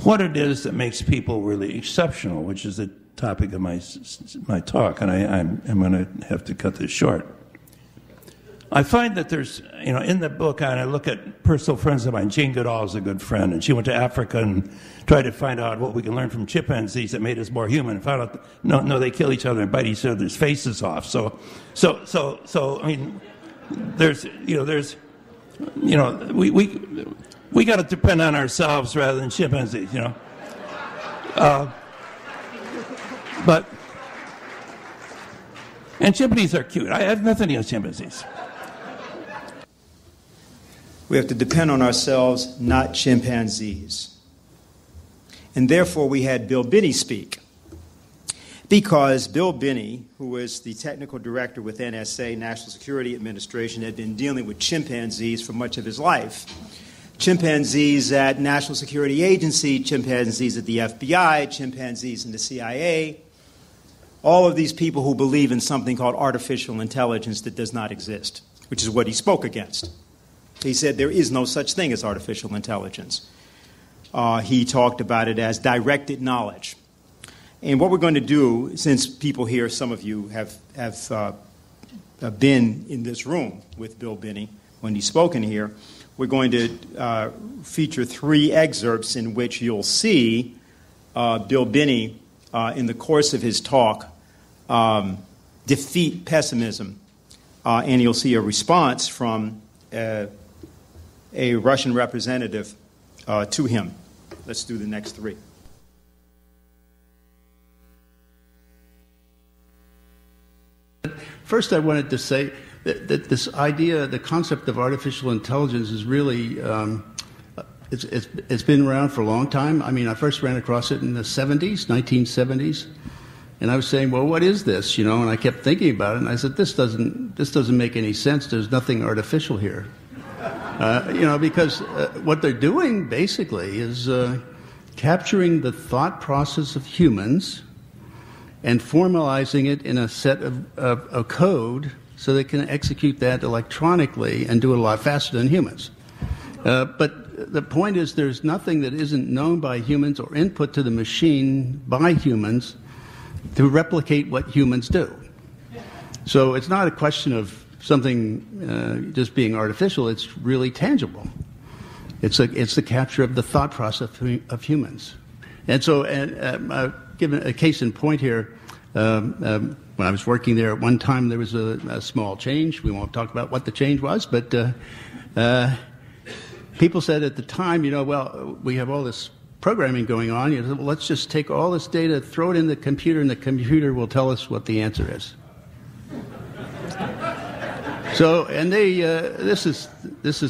what it is that makes people really exceptional, which is the topic of my talk, and I'm going to have to cut this short. I find that there's, in the book, and I look at personal friends of mine. Jane Goodall is a good friend, and she went to Africa and tried to find out what we can learn from chimpanzees that made us more human. And found out, no, they kill each other and bite each other's faces off. So, I mean, we got to depend on ourselves rather than chimpanzees, and chimpanzees are cute. I have nothing against chimpanzees. We have to depend on ourselves, not chimpanzees. And therefore, we had Bill Binney speak. Because Bill Binney, who was the technical director with NSA, National Security Administration, had been dealing with chimpanzees for much of his life. Chimpanzees at National Security Agency, chimpanzees at the FBI, chimpanzees in the CIA. All of these people who believe in something called artificial intelligence that does not exist, which is what he spoke against. He said there is no such thing as artificial intelligence. He talked about it as directed knowledge. And what we're going to do, since people here, some of you have been in this room with Bill Binney when he's spoken here, we're going to feature 3 excerpts in which you'll see Bill Binney, in the course of his talk, defeat pessimism. And you'll see a response from a Russian representative to him. Let's do the next 3. First, I wanted to say that this idea, the concept of artificial intelligence is really, it's been around for a long time. I mean, I first ran across it in the 1970s. And I was saying, well, what is this? And I kept thinking about it, and I said, this doesn't make any sense. There's nothing artificial here. Because what they're doing, basically, is capturing the thought process of humans and formalizing it in a set of code so they can execute that electronically and do it a lot faster than humans. But the point is there's nothing that isn't known by humans or input to the machine by humans to replicate what humans do. So it's not a question of something just being artificial. It's really tangible. It's the capture of the thought process of humans. And so, given a case in point here, when I was working there at one time, there was a small change. We won't talk about what the change was, but people said at the time, well, we have all this programming going on. Well, let's just take all this data, throw it in the computer, and the computer will tell us what the answer is. So, and this is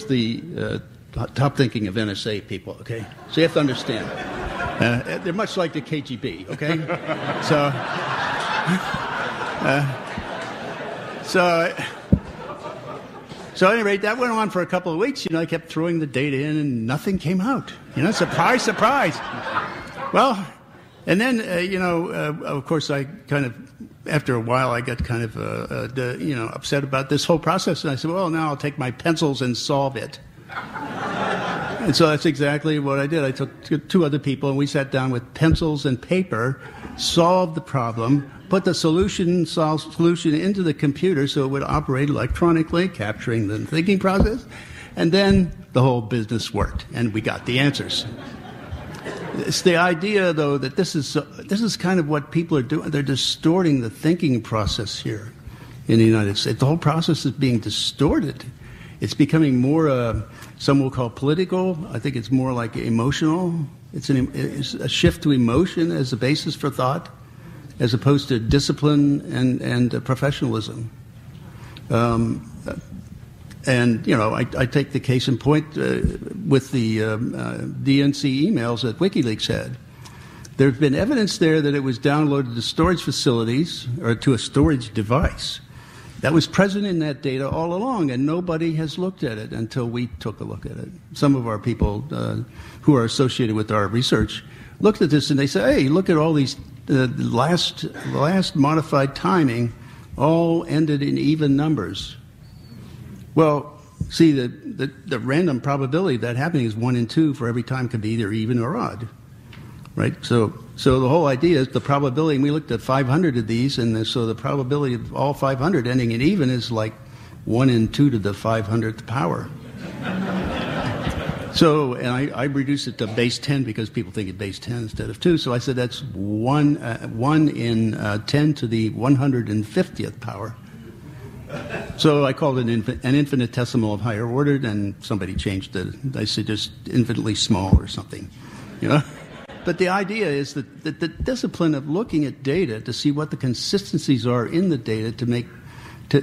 the Stop thinking of NSA people, okay? So you have to understand. They're much like the KGB, okay? So at any rate, that went on for a couple of weeks. I kept throwing the data in and nothing came out. Surprise, surprise. Well, and then, of course, I kind of, after a while, I got kind of, upset about this whole process. And I said, well, now I'll take my pencils and solve it. And so that's exactly what I did. I took two other people, and we sat down with pencils and paper, solved the problem, put the solution into the computer so it would operate electronically, capturing the thinking process, and then the whole business worked, and we got the answers. It's the idea, though, that this is kind of what people are doing. They're distorting the thinking process here in the United States. The whole process is being distorted. It's becoming more, some will call political. I think it's more like emotional. It's a shift to emotion as a basis for thought, as opposed to discipline and professionalism. I take the case in point with the DNC emails that WikiLeaks had. There's been evidence there that it was downloaded to storage facilities or to a storage device that was present in that data all along, and nobody has looked at it until we took a look at it. Some of our people who are associated with our research looked at this and they said, hey, look at all these, the last modified timing all ended in even numbers. Well, see, the random probability of that happening is 1 in 2 for every time could be either even or odd, right? So the whole idea is the probability, and we looked at 500 of these, and so the probability of all 500 ending in even is like 1 in 2 to the 500th power. So, and I reduced it to base 10 because people think it's base 10 instead of 2. So I said that's 1 in 10 to the 150th power. So I called it an infinitesimal of higher order, and somebody changed it. I said just infinitely small or something, But the idea is that the discipline of looking at data to see what the consistencies are in the data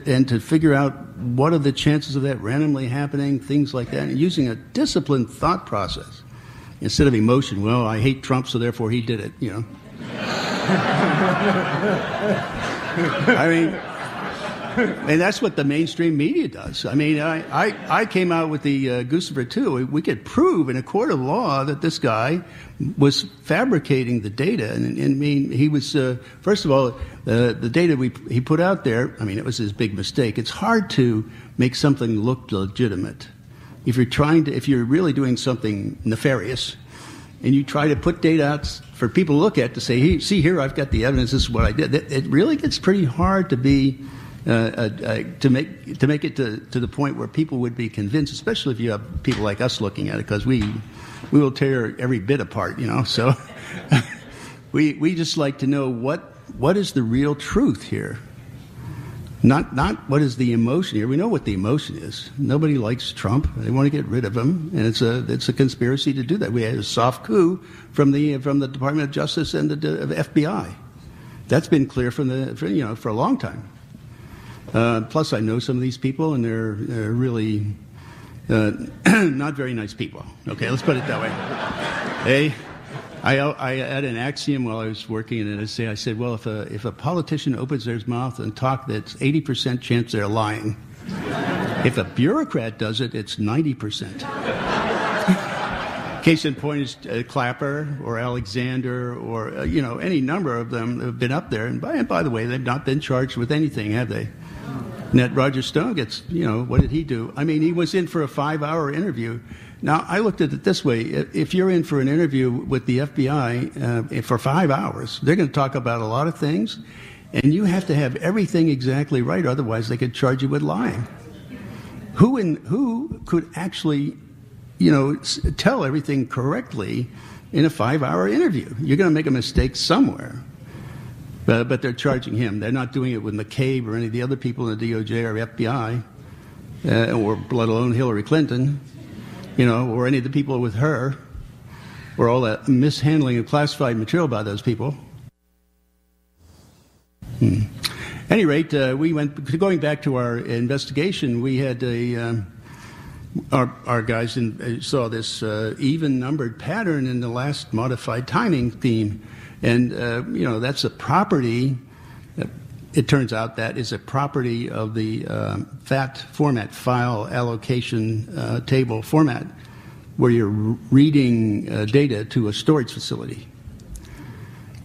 and to figure out what are the chances of that randomly happening, things like that, and using a disciplined thought process instead of emotion. Well, I hate Trump, so therefore he did it, I mean, and that's what the mainstream media does. I mean, I came out with the Guccifer 2. We could prove in a court of law that this guy was fabricating the data. And I mean, he was, first of all, the data he put out there, I mean, it was his big mistake. It's hard to make something look legitimate. If you're really doing something nefarious, and you try to put data out for people to look at to say, hey, see here, I've got the evidence, this is what I did. It really gets pretty hard to be to make it to the point where people would be convinced, especially if you have people like us looking at it, because we will tear every bit apart, So we just like to know what is the real truth here, not what is the emotion here. We know what the emotion is. Nobody likes Trump. They want to get rid of him, and it's a conspiracy to do that. We had a soft coup from the Department of Justice and the FBI. That's been clear for a long time. Plus, I know some of these people, and they're really not very nice people. Okay, let's put it that way. I had an axiom while I was working in NSA. I said, well, if a politician opens their mouth and talk, that's 80% chance they're lying. If a bureaucrat does it, it's 90%. Case in point is Clapper or Alexander or any number of them have been up there. And by the way, they've not been charged with anything, have they? And that Roger Stone gets, what did he do? I mean, he was in for a 5-hour interview. Now, I looked at it this way. If you're in for an interview with the FBI for 5 hours, they're going to talk about a lot of things, and you have to have everything exactly right, otherwise they could charge you with lying. Who could actually, tell everything correctly in a 5-hour interview? You're going to make a mistake somewhere. But they're charging him. They're not doing it with McCabe or any of the other people in the DOJ or FBI, or let alone Hillary Clinton, or any of the people with her, or all that mishandling of classified material by those people. At any rate, going back to our investigation, we had our guys saw this even-numbered pattern in the last modified timing theme. And, that's a property. It turns out that is a property of the FAT format, file allocation table format, where you're reading data to a storage facility.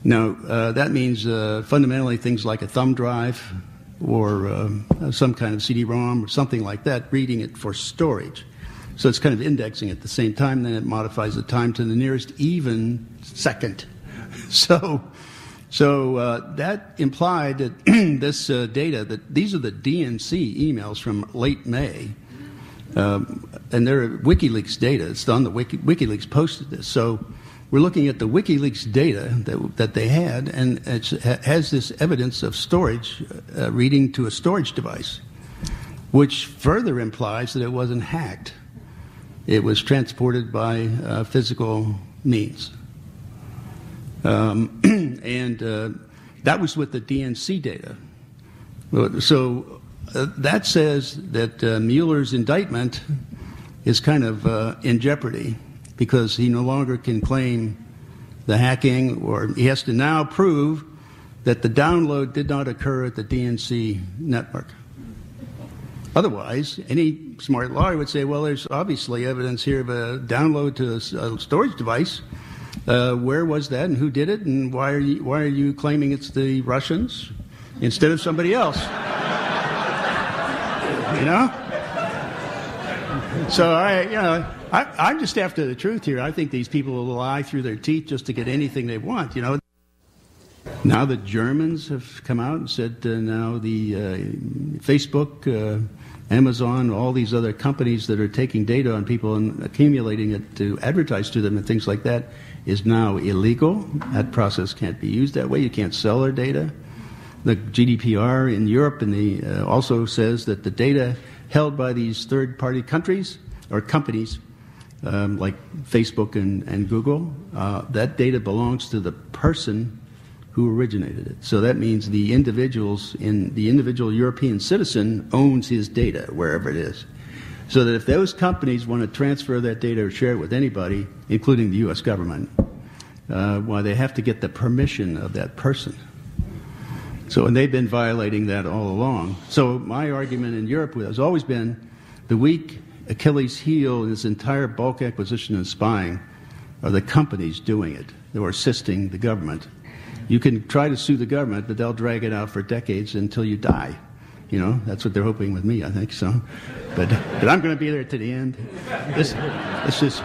Now, that means fundamentally things like a thumb drive or some kind of CD-ROM or something like that, reading it for storage. So it's kind of indexing at the same time, then it modifies the time to the nearest even second. So that implied that this data, that these are the DNC emails from late May, and they're WikiLeaks data. It's on the WikiLeaks posted this. So we're looking at the WikiLeaks data that they had, and it has this evidence of storage, reading to a storage device, which further implies that it wasn't hacked. It was transported by physical means. And that was with the DNC data. So that says that Mueller's indictment is kind of in jeopardy because he no longer can claim the hacking, or he has to now prove that the download did not occur at the DNC network. Otherwise, any smart lawyer would say, well, there's obviously evidence here of a download to a storage device. Where was that, and who did it, and why are you claiming it's the Russians instead of somebody else? So I'm just after the truth here. I think these people will lie through their teeth just to get anything they want. Now the Germans have come out and said now the Facebook, Amazon, all these other companies that are taking data on people and accumulating it to advertise to them and things like that is now illegal. That process can't be used that way. You can't sell their data. The GDPR in Europe also says that the data held by these third-party countries or companies like Facebook and Google, that data belongs to the person who originated it. So that means the individual European citizen owns his data wherever it is. So that if those companies want to transfer that data or share it with anybody, including the U.S. government, they have to get the permission of that person. And they've been violating that all along. So my argument in Europe has always been the weak Achilles heel in this entire bulk acquisition and spying are the companies doing it. They are assisting the government. You can try to sue the government, but they'll drag it out for decades until you die. That's what they're hoping with me, I think so. But I'm going to be there to the end. This is.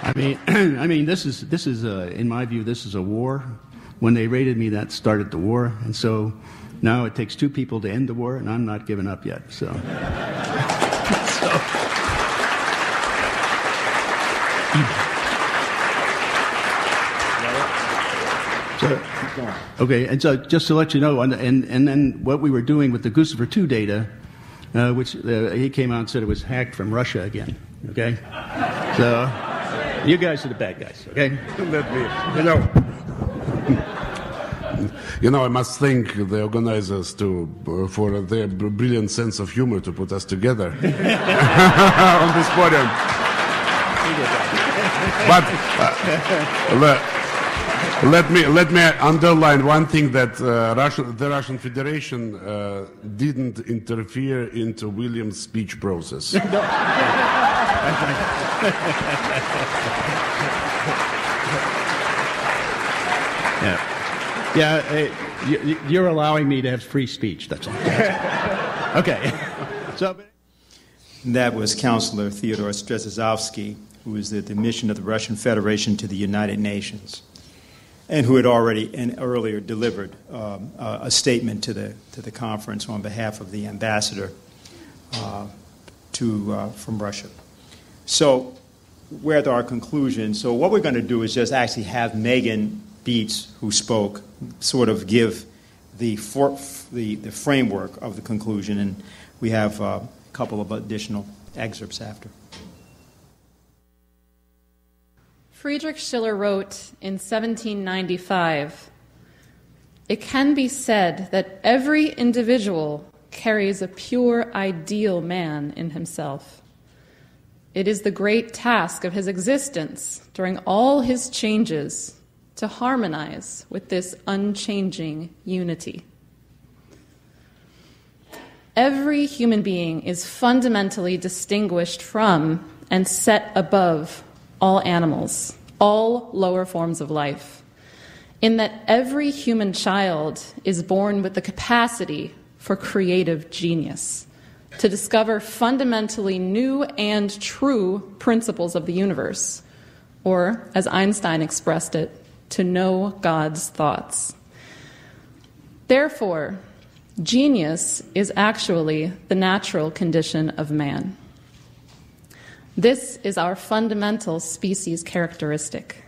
I mean, this is in my view, this is a war. When they raided me, that started the war, and so now it takes two people to end the war, and I'm not giving up yet. So. Okay, and so just to let you know, and then what we were doing with the Guccifer 2 data, which he came out and said it was hacked from Russia again. Okay, so you guys are the bad guys. Okay, I must thank the organizers for their brilliant sense of humor to put us together on this podium. But let me underline one thing that the Russian Federation didn't interfere into William's speech process. You're allowing me to have free speech. That's all. Okay. That was Counselor Theodore Strzeżowski, who was at the mission of the Russian Federation to the United Nations, and who had already earlier delivered a statement to the conference on behalf of the ambassador from Russia. So we're at our conclusion. So what we're going to do is just actually have Megan Beats, who spoke, sort of give the framework of the conclusion, and we have a couple of additional excerpts after. Friedrich Schiller wrote in 1795, it can be said that every individual carries a pure ideal man in himself. It is the great task of his existence during all his changes to harmonize with this unchanging unity. Every human being is fundamentally distinguished from and set above all animals, all lower forms of life, in that every human child is born with the capacity for creative genius, to discover fundamentally new and true principles of the universe, or, as Einstein expressed it, to know God's thoughts. Therefore, genius is actually the natural condition of man. This is our fundamental species characteristic.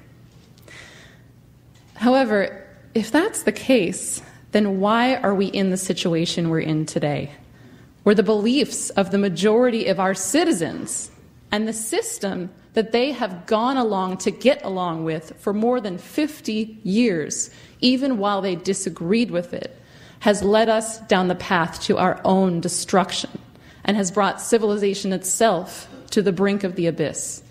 However, if that's the case, then why are we in the situation we're in today, where the beliefs of the majority of our citizens and the system that they have gone along to get along with for more than 50 years, even while they disagreed with it, has led us down the path to our own destruction and has brought civilization itself to the brink of the abyss?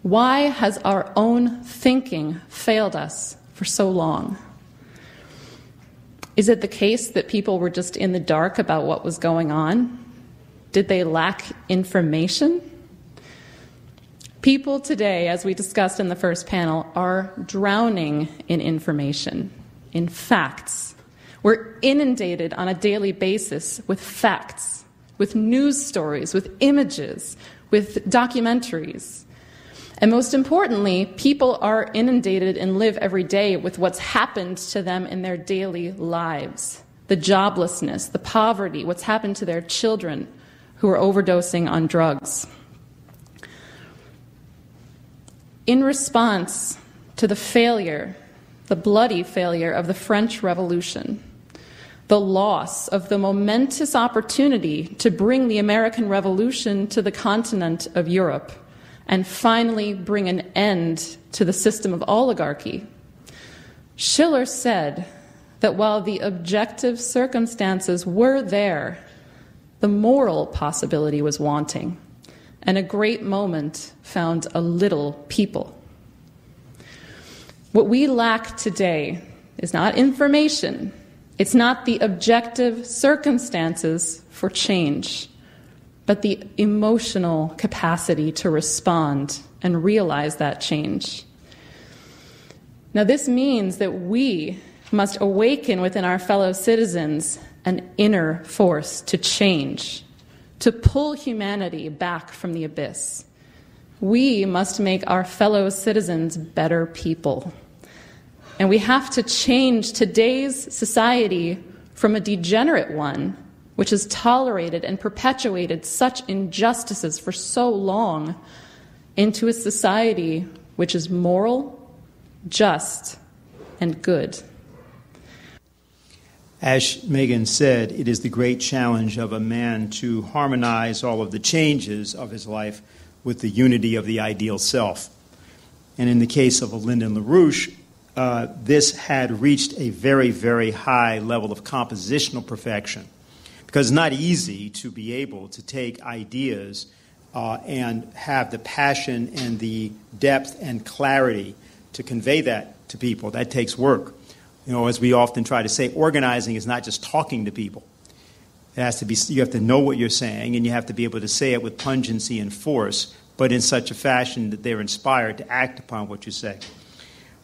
Why has our own thinking failed us for so long? Is it the case that people were just in the dark about what was going on? Did they lack information? People today, as we discussed in the first panel, are drowning in information, in facts. We're inundated on a daily basis with facts, with news stories, with images, with documentaries. And most importantly, people are inundated and live every day with what's happened to them in their daily lives. The joblessness, the poverty, what's happened to their children who are overdosing on drugs. In response to the failure, the bloody failure of the French Revolution, the loss of the momentous opportunity to bring the American Revolution to the continent of Europe, and finally bring an end to the system of oligarchy, Schiller said that while the objective circumstances were there, the moral possibility was wanting, and a great moment found a little people. What we lack today is not information, it's not the objective circumstances for change, but the emotional capacity to respond and realize that change. Now, this means that we must awaken within our fellow citizens an inner force to change, to pull humanity back from the abyss. We must make our fellow citizens better people. And we have to change today's society from a degenerate one, which has tolerated and perpetuated such injustices for so long, into a society which is moral, just, and good. As Megan said, it is the great challenge of a man to harmonize all of the changes of his life with the unity of the ideal self. And in the case of Lyndon LaRouche, this had reached a very, very high level of compositional perfection. Because it's not easy to be able to take ideas and have the passion and the depth and clarity to convey that to people. That takes work. You know, as we often try to say, organizing is not just talking to people. It has to be, you have to know what you're saying, and you have to be able to say it with pungency and force, but in such a fashion that they're inspired to act upon what you say.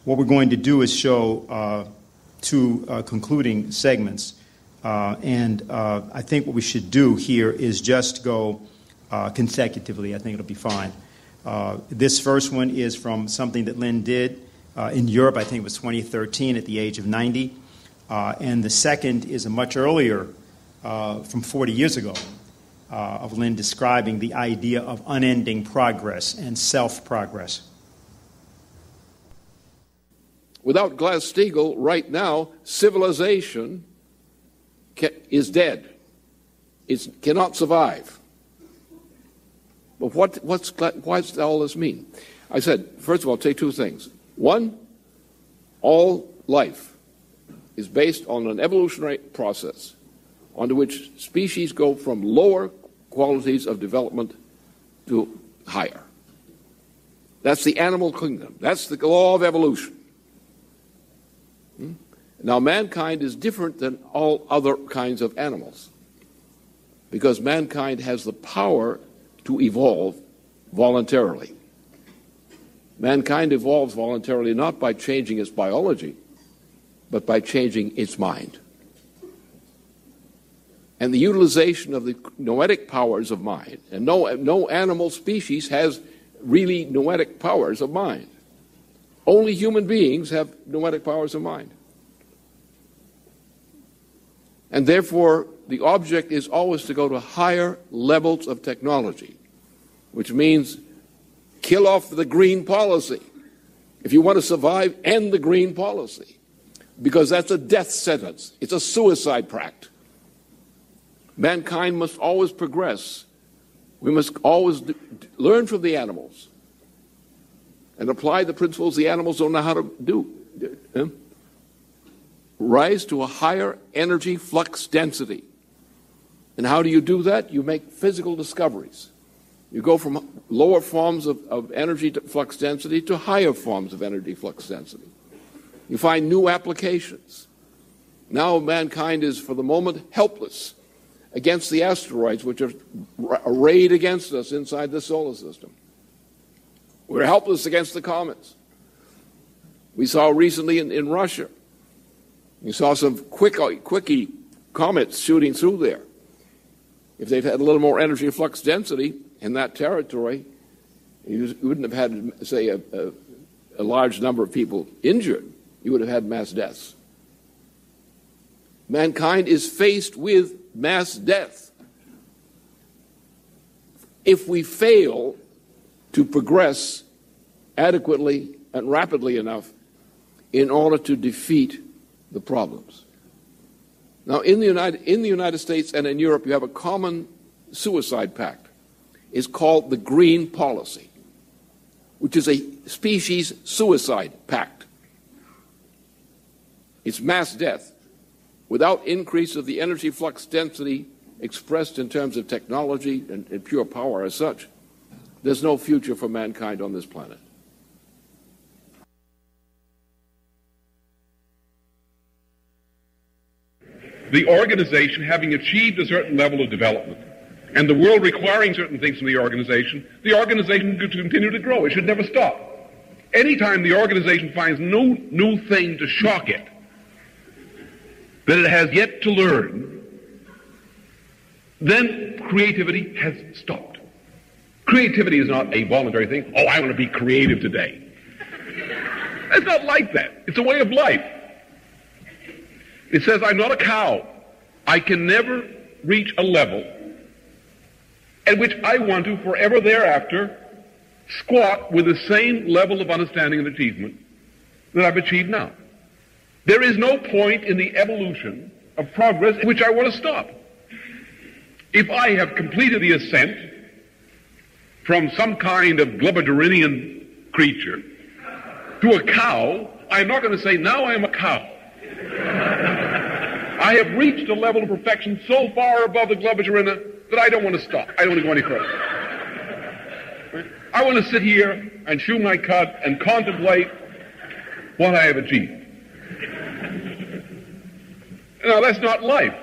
What we're going to do is show two concluding segments. I think what we should do here is just go consecutively. I think it'll be fine. This first one is from something that Lynn did in Europe. I think it was 2013 at the age of 90. And the second is a much earlier, from 40 years ago, of Lynn describing the idea of unending progress and self-progress. Without Glass-Steagall, right now, civilization is dead. It cannot survive. But what does all this mean? I said, first of all, take two things. One, all life is based on an evolutionary process under which species go from lower qualities of development to higher. That's the animal kingdom. That's the law of evolution. Now, mankind is different than all other kinds of animals because mankind has the power to evolve voluntarily. Mankind evolves voluntarily not by changing its biology, but by changing its mind. And the utilization of the noetic powers of mind, and no animal species has really noetic powers of mind. Only human beings have noetic powers of mind. And therefore, the object is always to go to higher levels of technology, which means kill off the green policy. If you want to survive, end the green policy, because that's a death sentence. It's a suicide pact. Mankind must always progress. We must always learn from the animals and apply the principles the animals don't know how to do. Rise to a higher energy flux density. And how do you do that? You make physical discoveries. You go from lower forms of energy flux density to higher forms of energy flux density. You find new applications. Now mankind is, for the moment, helpless against the asteroids which are arrayed against us inside the solar system. We're helpless against the comets. We saw recently in Russia, you saw some quickie comets shooting through there. If they've had a little more energy flux density in that territory, you wouldn't have had, say, a large number of people injured. You would have had mass deaths. Mankind is faced with mass death. If we fail to progress adequately and rapidly enough in order to defeat the problems. Now, in the United States and in Europe, you have a common suicide pact. It's called the Green Policy, which is a species suicide pact. It's mass death without increase of the energy flux density expressed in terms of technology and pure power as such. There's no future for mankind on this planet. The organization having achieved a certain level of development and the world requiring certain things from the organization could continue to grow. It should never stop. Anytime the organization finds new thing to shock it that it has yet to learn, then creativity has stopped. Creativity is not a voluntary thing. Oh, I want to be creative today. It's not like that. It's a way of life. It says, I'm not a cow. I can never reach a level at which I want to forever thereafter squat with the same level of understanding and achievement that I've achieved now. There is no point in the evolution of progress at which I want to stop. If I have completed the ascent from some kind of globadorinian creature to a cow, I'm not going to say, now I am a cow. I have reached a level of perfection so far above the globadorina that I don't want to stop. I don't want to go any further. I want to sit here and chew my cud and contemplate what I have achieved. Now, that's not life.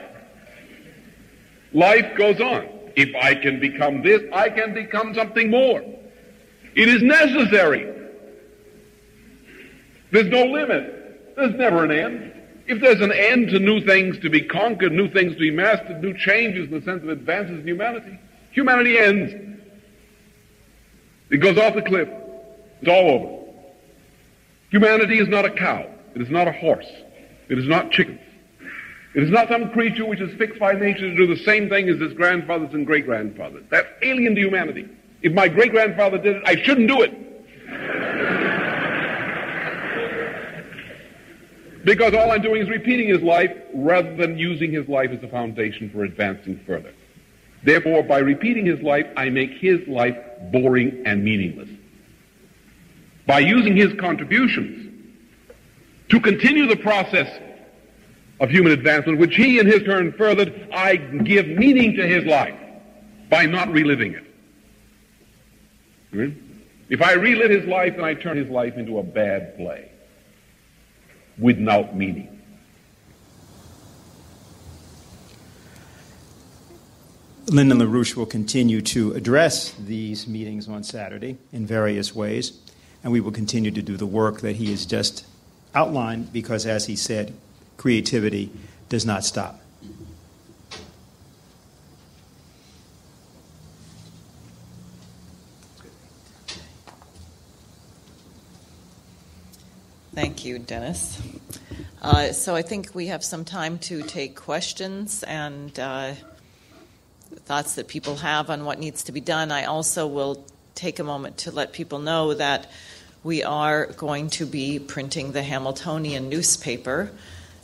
Life goes on. If I can become this, I can become something more. It is necessary. There's no limit. There's never an end. If there's an end to new things to be conquered, new things to be mastered, new changes in the sense of advances in humanity, humanity ends. It goes off the cliff. It's all over. Humanity is not a cow. It is not a horse. It is not chickens. It is not some creature which is fixed by nature to do the same thing as its grandfathers and great-grandfathers. That's alien to humanity. If my great-grandfather did it, I shouldn't do it. Because all I'm doing is repeating his life rather than using his life as a foundation for advancing further. Therefore, by repeating his life, I make his life boring and meaningless. By using his contributions to continue the process of human advancement, which he in his turn furthered, I give meaning to his life by not reliving it. If I relive his life, then I turn his life into a bad play without meaning. Lyndon LaRouche will continue to address these meetings on Saturday in various ways, and we will continue to do the work that he has just outlined because, as he said, creativity does not stop. Thank you, Dennis. So I think we have some time to take questions and thoughts that people have on what needs to be done. I also will take a moment to let people know that we are going to be printing the Hamiltonian newspaper,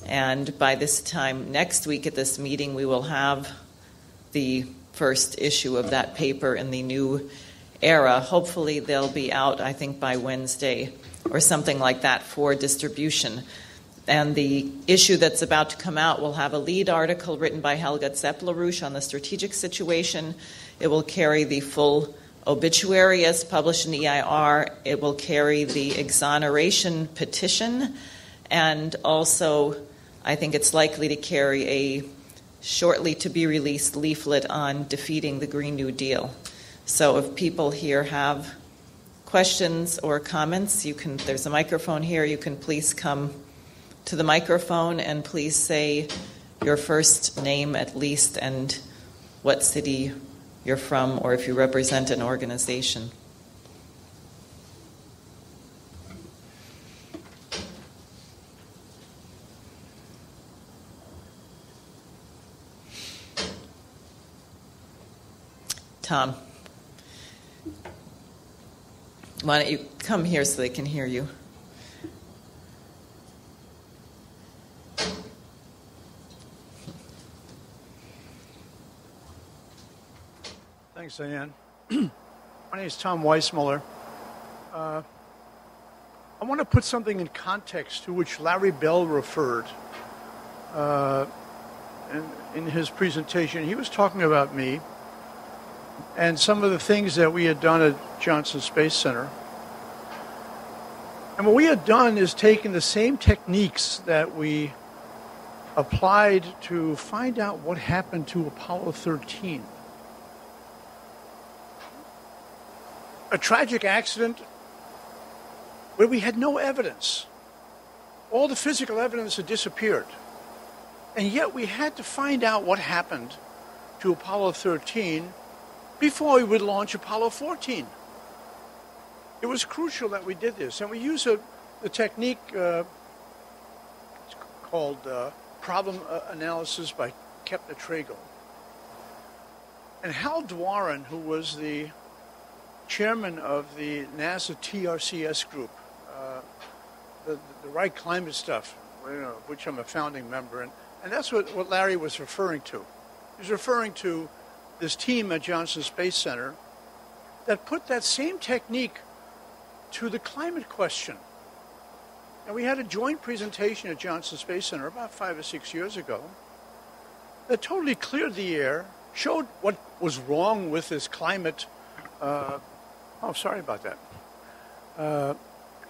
and by this time next week at this meeting, we will have the first issue of that paper in the new era. Hopefully they'll be out, I think, by Wednesday or something like that for distribution. And the issue that's about to come out will have a lead article written by Helga Zepp-LaRouche on the strategic situation. It will carry the full obituary as published in EIR. It will carry the exoneration petition, and also I think it's likely to carry a shortly to be released leaflet on defeating the Green New Deal. So if people here have questions or comments, there's a microphone here. You can please come to the microphone and please say your first name at least and what city you're from, or if you represent an organization. Tom, why don't you come here so they can hear you? Thanks, Diane. My name is Tom Weissmuller. I want to put something in context to which Larry Bell referred in his presentation. He was talking about me and some of the things that we had done at Johnson Space Center. And what we had done is taken the same techniques that we applied to find out what happened to Apollo 13. A tragic accident where we had no evidence. All the physical evidence had disappeared. And yet we had to find out what happened to Apollo 13 before we would launch Apollo 14. It was crucial that we did this. And we used the technique called problem analysis by Kepner-Trego. And Hal Dwarin, who was the chairman of the NASA TRCS group, the right climate stuff, which I'm a founding member, and that's what Larry was referring to. He was referring to this team at Johnson Space Center that put that same technique to the climate question. And we had a joint presentation at Johnson Space Center about 5 or 6 years ago that totally cleared the air, showed what was wrong with this climate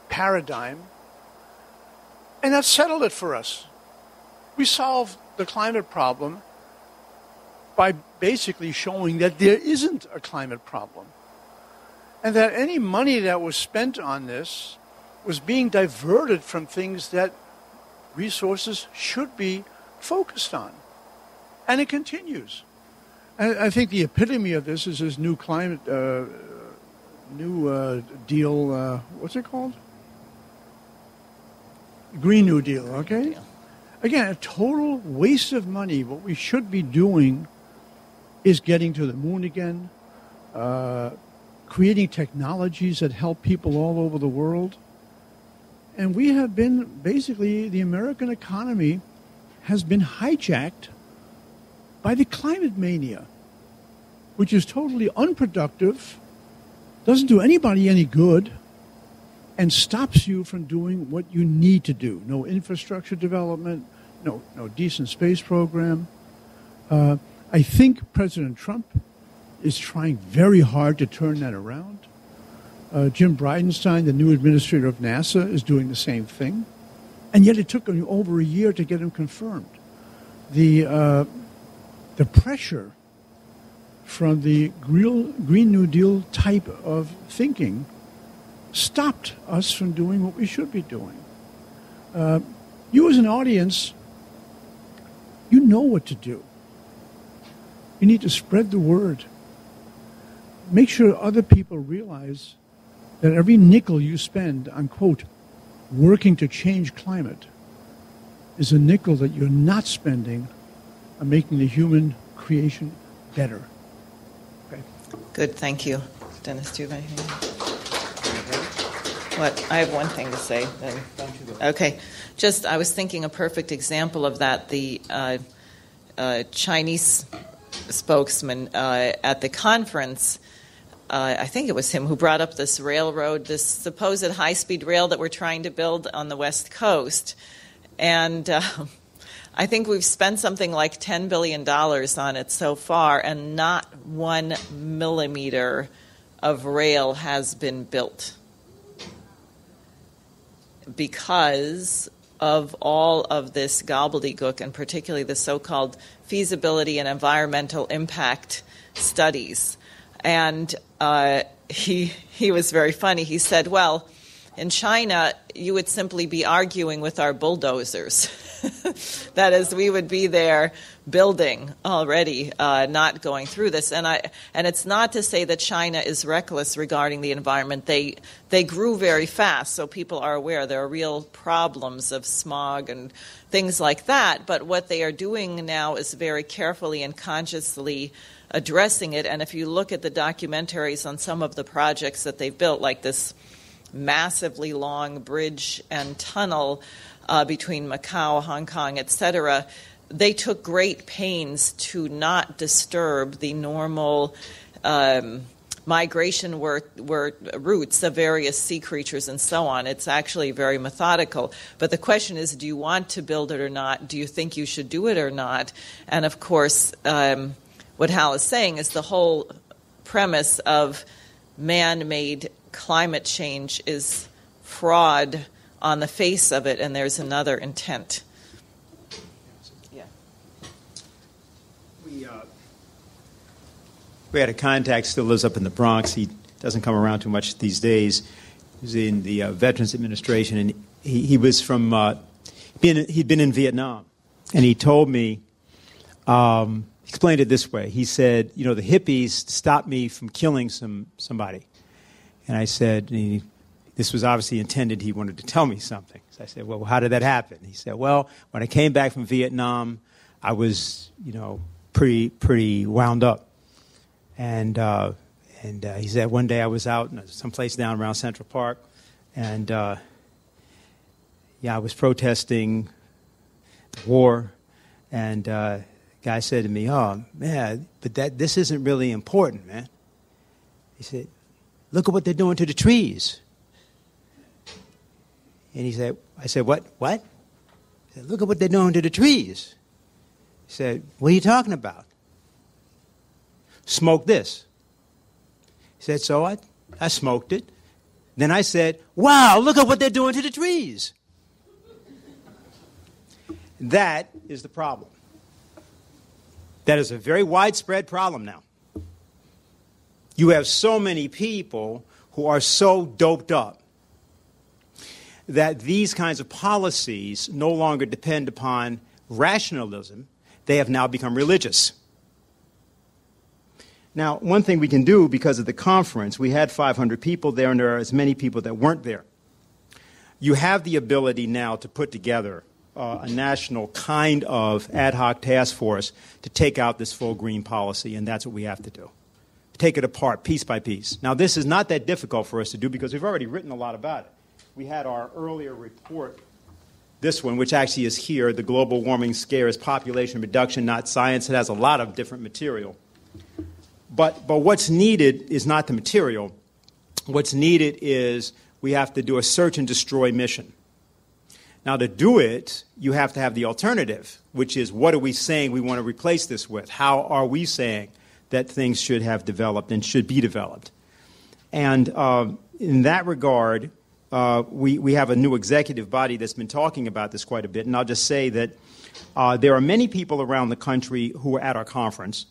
paradigm, and that settled it for us. We solved the climate problem by basically showing that there isn't a climate problem, and that any money that was spent on this was being diverted from things that resources should be focused on. And it continues. And I think the epitome of this is this new climate deal, what's it called? Green New Deal, okay? Again, a total waste of money. What we should be doing is getting to the moon again, creating technologies that help people all over the world. And we have been, basically, the American economy has been hijacked by the climate mania, which is totally unproductive, doesn't do anybody any good, and stops you from doing what you need to do. No infrastructure development, no decent space program. I think President Trump is trying very hard to turn that around. Jim Bridenstine, the new administrator of NASA, is doing the same thing. And yet it took him over a year to get him confirmed. The pressure from the Green New Deal type of thinking stopped us from doing what we should be doing. You as an audience, you know what to do. You need to spread the word. Make sure other people realize that every nickel you spend on, quote, working to change climate is a nickel that you're not spending on making the human creation better. Okay. Good, thank you. Dennis, do you have anything? What? I have one thing to say. Then. Okay. Just, I was thinking a perfect example of that. The Chinese spokesman at the conference, I think it was him who brought up this railroad, this supposed high-speed rail that we're trying to build on the West Coast. And I think we've spent something like $10 billion on it so far, and not 1 millimeter of rail has been built because of all of this gobbledygook, and particularly the so-called feasibility and environmental impact studies. And he was very funny. He said, well, in China, you would simply be arguing with our bulldozers. That is, we would be there building already, not going through this. And it's not to say that China is reckless regarding the environment. They grew very fast, so people are aware there are real problems of smog and things like that. But what they are doing now is very carefully and consciously addressing it. And if you look at the documentaries on some of the projects that they've built, like this massively long bridge and tunnel between Macau, Hong Kong, etc., they took great pains to not disturb the normal migration routes of various sea creatures and so on. It's actually very methodical. But the question is, do you want to build it or not? Do you think you should do it or not? And of course, what Hal is saying is the whole premise of man-made climate change is fraud on the face of it, and there's another intent. Yeah. We had a contact, still lives up in the Bronx. He doesn't come around too much these days. He was in the Veterans Administration, and he was from, he'd been in Vietnam. And he told me, explained it this way. He said, the hippies stopped me from killing somebody. And I said, this was obviously intended, he wanted to tell me something. So I said, well, how did that happen? He said, well, when I came back from Vietnam, I was, pretty wound up. And he said, one day I was out someplace down around Central Park, and I was protesting the war, and the guy said to me, oh, man, but this isn't really important, man. He said, look at what they're doing to the trees. And I said, what? He said, look at what they're doing to the trees. He said, what are you talking about? Smoke this. He said, so I smoked it. Then I said, wow, look at what they're doing to the trees. That is the problem. That is a very widespread problem now. You have so many people who are so doped up that these kinds of policies no longer depend upon rationalism. They have now become religious. Now, one thing we can do, because of the conference, we had 500 people there, and there are as many people that weren't there. You have the ability now to put together a national kind of ad hoc task force to take out this full green policy, and that's what we have to do. Take it apart piece by piece. Now, this is not that difficult for us to do because we've already written a lot about it. We had our earlier report, this one, which actually is here, The Global Warming Scare is Population Reduction, Not Science. It has a lot of different material. But what's needed is not the material. What's needed is we have to do a search and destroy mission. Now, to do it, you have to have the alternative, which is what are we saying we want to replace this with? How are we saying that things should have developed and should be developed? And in that regard, we have a new executive body that's been talking about this quite a bit. And I'll just say that there are many people around the country who are at our conference,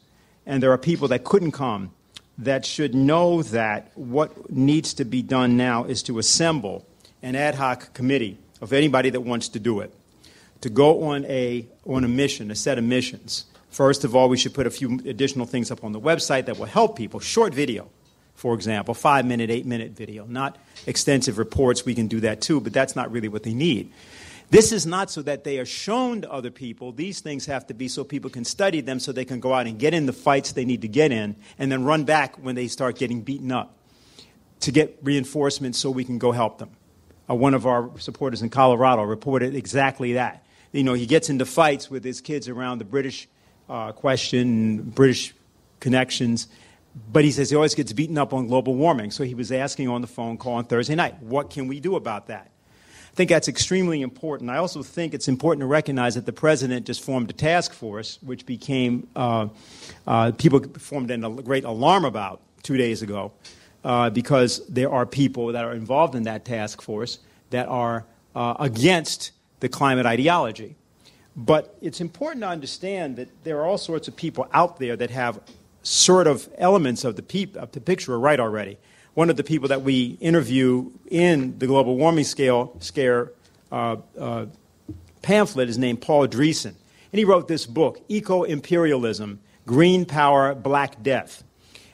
and there are people that couldn't come that should know that what needs to be done now is to assemble an ad hoc committee of anybody that wants to do it, to go on a mission, a set of missions. First of all, we should put a few additional things up on the website that will help people. Short video, for example, 5-minute, 8-minute video, not extensive reports. We can do that too, but that's not really what they need. This is not so that they are shown to other people. These things have to be so people can study them so they can go out and get in the fights they need to get in and then run back when they start getting beaten up to get reinforcements so we can go help them. One of our supporters in Colorado reported exactly that. You know, he gets into fights with his kids around the British question, British connections, but he says he always gets beaten up on global warming. So he was asking on the phone call on Thursday night, what can we do about that? I think that's extremely important. I also think it's important to recognize that the president just formed a task force, which became, people formed a great alarm about 2 days ago, because there are people that are involved in that task force that are against the climate ideology. But it's important to understand that there are all sorts of people out there that have sort of elements of the picture are right already. One of the people that we interview in the global warming scare pamphlet is named Paul Dreesen. And he wrote this book, Eco-Imperialism, Green Power, Black Death.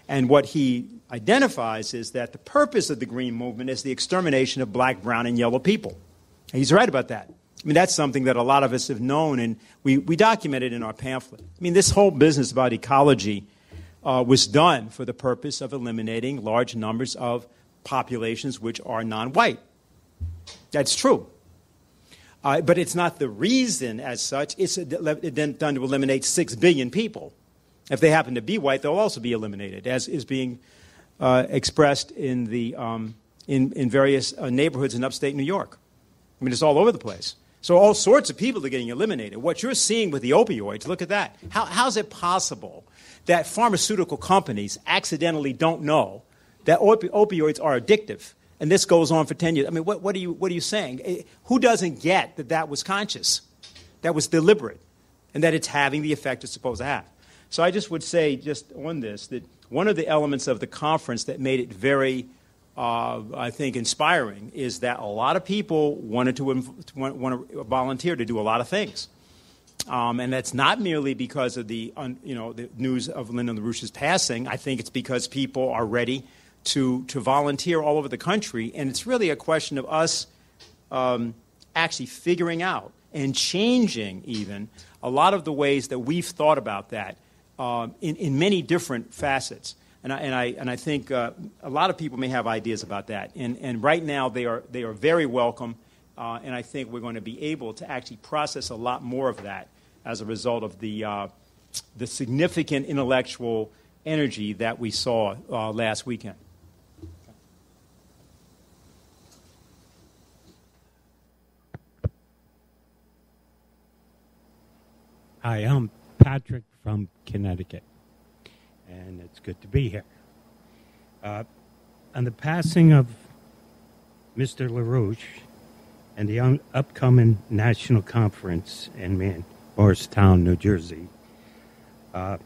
And what he identifies is that the purpose of the green movement is the extermination of black, brown, and yellow people. And he's right about that. I mean, that's something that a lot of us have known, and we documented in our pamphlet. I mean, this whole business about ecology was done for the purpose of eliminating large numbers of populations which are non-white. That's true. But it's not the reason as such. It's done to eliminate 6 billion people. If they happen to be white, they'll also be eliminated, as is being expressed in the in various neighborhoods in upstate New York. I mean, it's all over the place. So all sorts of people are getting eliminated. What you're seeing with the opioids, look at that. How's it possible that pharmaceutical companies accidentally don't know that opioids are addictive? And this goes on for 10 years. I mean, what are you saying? Who doesn't get that that was conscious, that was deliberate, and that it's having the effect it's supposed to have? So I just would say, just on this, that one of the elements of the conference that made it very, I think, inspiring is that a lot of people wanted to want to volunteer to do a lot of things. And that's not merely because of the news of Lyndon LaRouche's passing. I think it's because people are ready to volunteer all over the country. And it's really a question of us actually figuring out and changing even a lot of the ways that we've thought about that in many different facets. And I think a lot of people may have ideas about that. And right now they are very welcome. And I think we're going to be able to actually process a lot more of that as a result of the significant intellectual energy that we saw last weekend. Hi, I'm Patrick from Connecticut, and it's good to be here. On the passing of Mr. LaRouche and the upcoming national conference in Morristown, New Jersey, I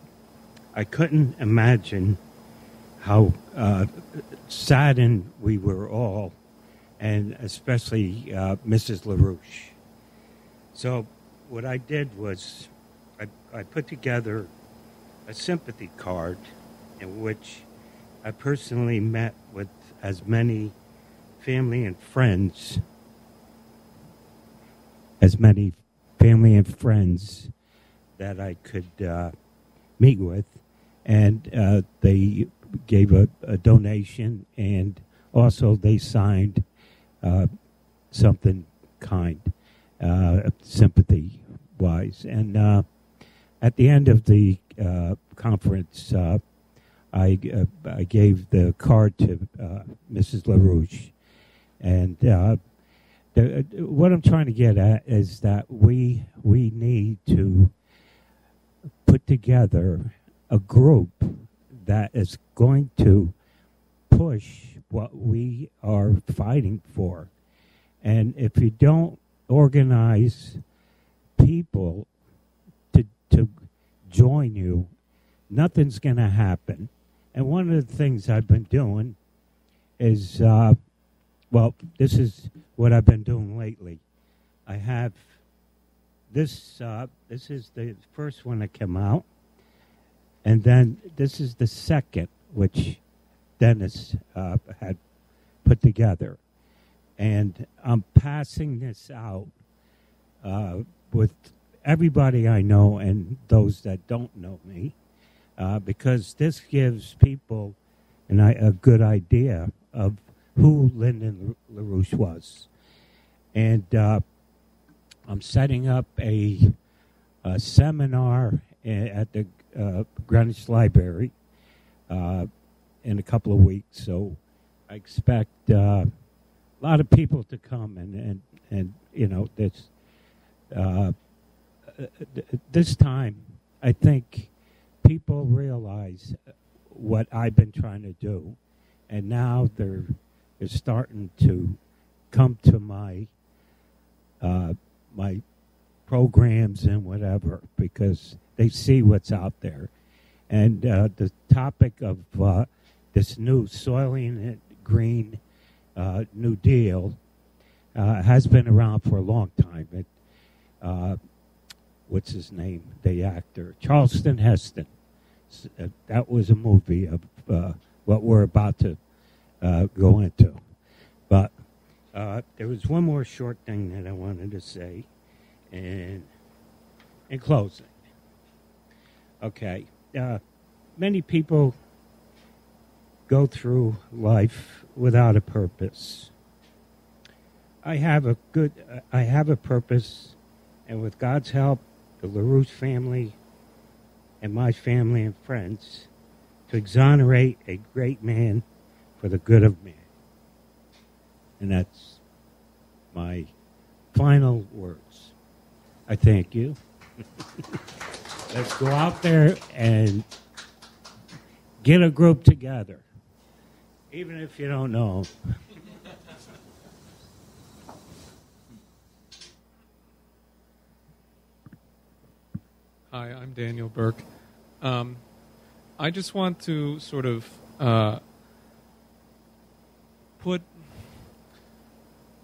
couldn't imagine how saddened we were all, and especially Mrs. LaRouche. So what I did was I put together a sympathy card in which I personally met with as many family and friends that I could meet with, and they gave a donation, and also they signed something kind, sympathy-wise. And at the end of the conference, I gave the card to Mrs. LaRouche, and what I'm trying to get at is that we need to put together a group that is going to push what we are fighting for. And if you don't organize people to join you, nothing's going to happen. And one of the things I've been doing is, this is what I've been doing lately. I have this is the first one that came out, and then this is the second, which Dennis had put together. And I'm passing this out with everybody I know and those that don't know me, because this gives people a good idea of who Lyndon LaRouche was. And I'm setting up a seminar at the Greenwich Library in a couple of weeks. So I expect a lot of people to come and this time I think people realize what I've been trying to do, and now they're starting to come to my my programs and whatever, because they see what's out there. And the topic of this new Soiling It Green New Deal has been around for a long time. What's his name? The actor, Charleston Heston. That was a movie of what we're about to go into. But there was one more short thing that I wanted to say in closing. Okay. Many people go through life without a purpose. I have a purpose, and with God's help, the LaRouche family and my family and friends, to exonerate a great man for the good of man. And that's my final words. I thank you. Let's go out there and get a group together, even if you don't know. Hi, I'm Daniel Burke. I just want to sort of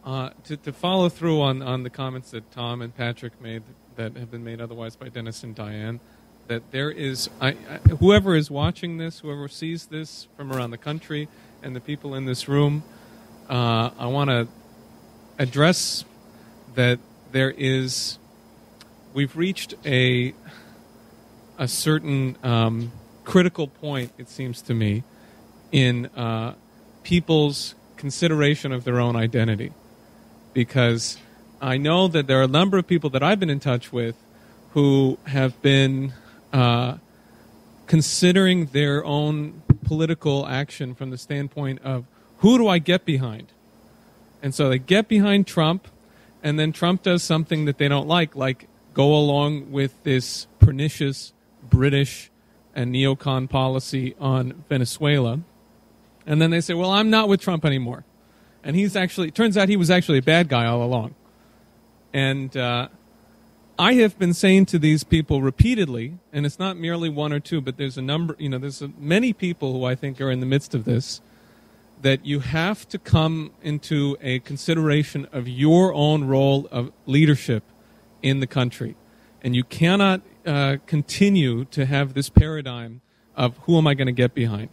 to follow through on the comments that Tom and Patrick made that have been made otherwise by Dennis and Diane, that there is, whoever is watching this, whoever sees this from around the country, and the people in this room, I want to address that we've reached a certain critical point, it seems to me, in people's consideration of their own identity. Because I know that there are a number of people that I've been in touch with who have been considering their own political action from the standpoint of, who do I get behind? And so they get behind Trump, and then Trump does something that they don't like go along with this pernicious British and neocon policy on Venezuela. And then they say, well, I'm not with Trump anymore. And turns out he was actually a bad guy all along. And I have been saying to these people repeatedly, and it's not merely one or two, but there's many people who I think are in the midst of this, that you have to come into a consideration of your own role of leadership in the country. And you cannot continue to have this paradigm of, who am I going to get behind?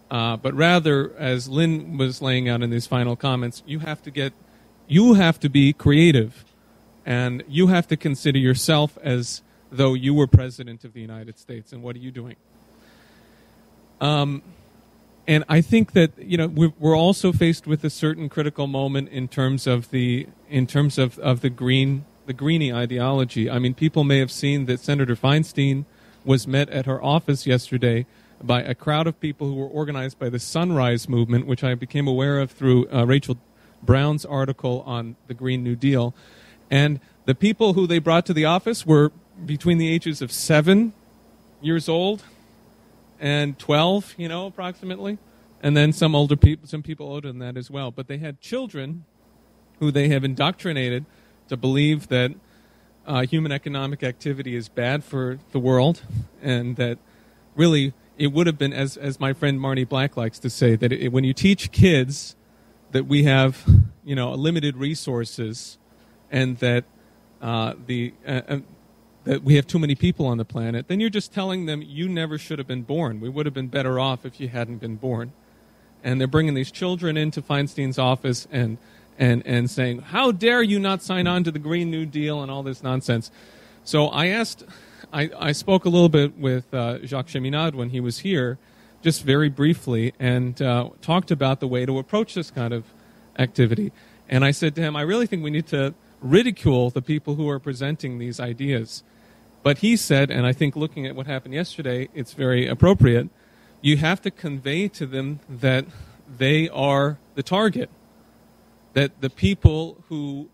But rather, as Lynn was laying out in these final comments, you have to be creative, and you have to consider yourself as though you were president of the United States, and what are you doing? And I think that we're also faced with a certain critical moment in terms of the greenie ideology. I mean, people may have seen that Senator Feinstein was met at her office yesterday by a crowd of people who were organized by the Sunrise Movement, which I became aware of through Rachel Brown's article on the Green New Deal. And the people who they brought to the office were between the ages of 7 years old and 12, approximately. And then some people older than that as well. But they had children who they have indoctrinated to believe that human economic activity is bad for the world, and that really it would have been, as my friend Marty Black likes to say, that when you teach kids that we have, limited resources, and that that we have too many people on the planet, then you're just telling them you never should have been born. We would have been better off if you hadn't been born. And they're bringing these children into Feinstein's office and saying, how dare you not sign on to the Green New Deal and all this nonsense. So I spoke a little bit with Jacques Cheminade when he was here, just very briefly, and talked about the way to approach this kind of activity. And I said to him, I really think we need to ridicule the people who are presenting these ideas. But he said, and I think looking at what happened yesterday, it's very appropriate, you have to convey to them that they are the target, that the people who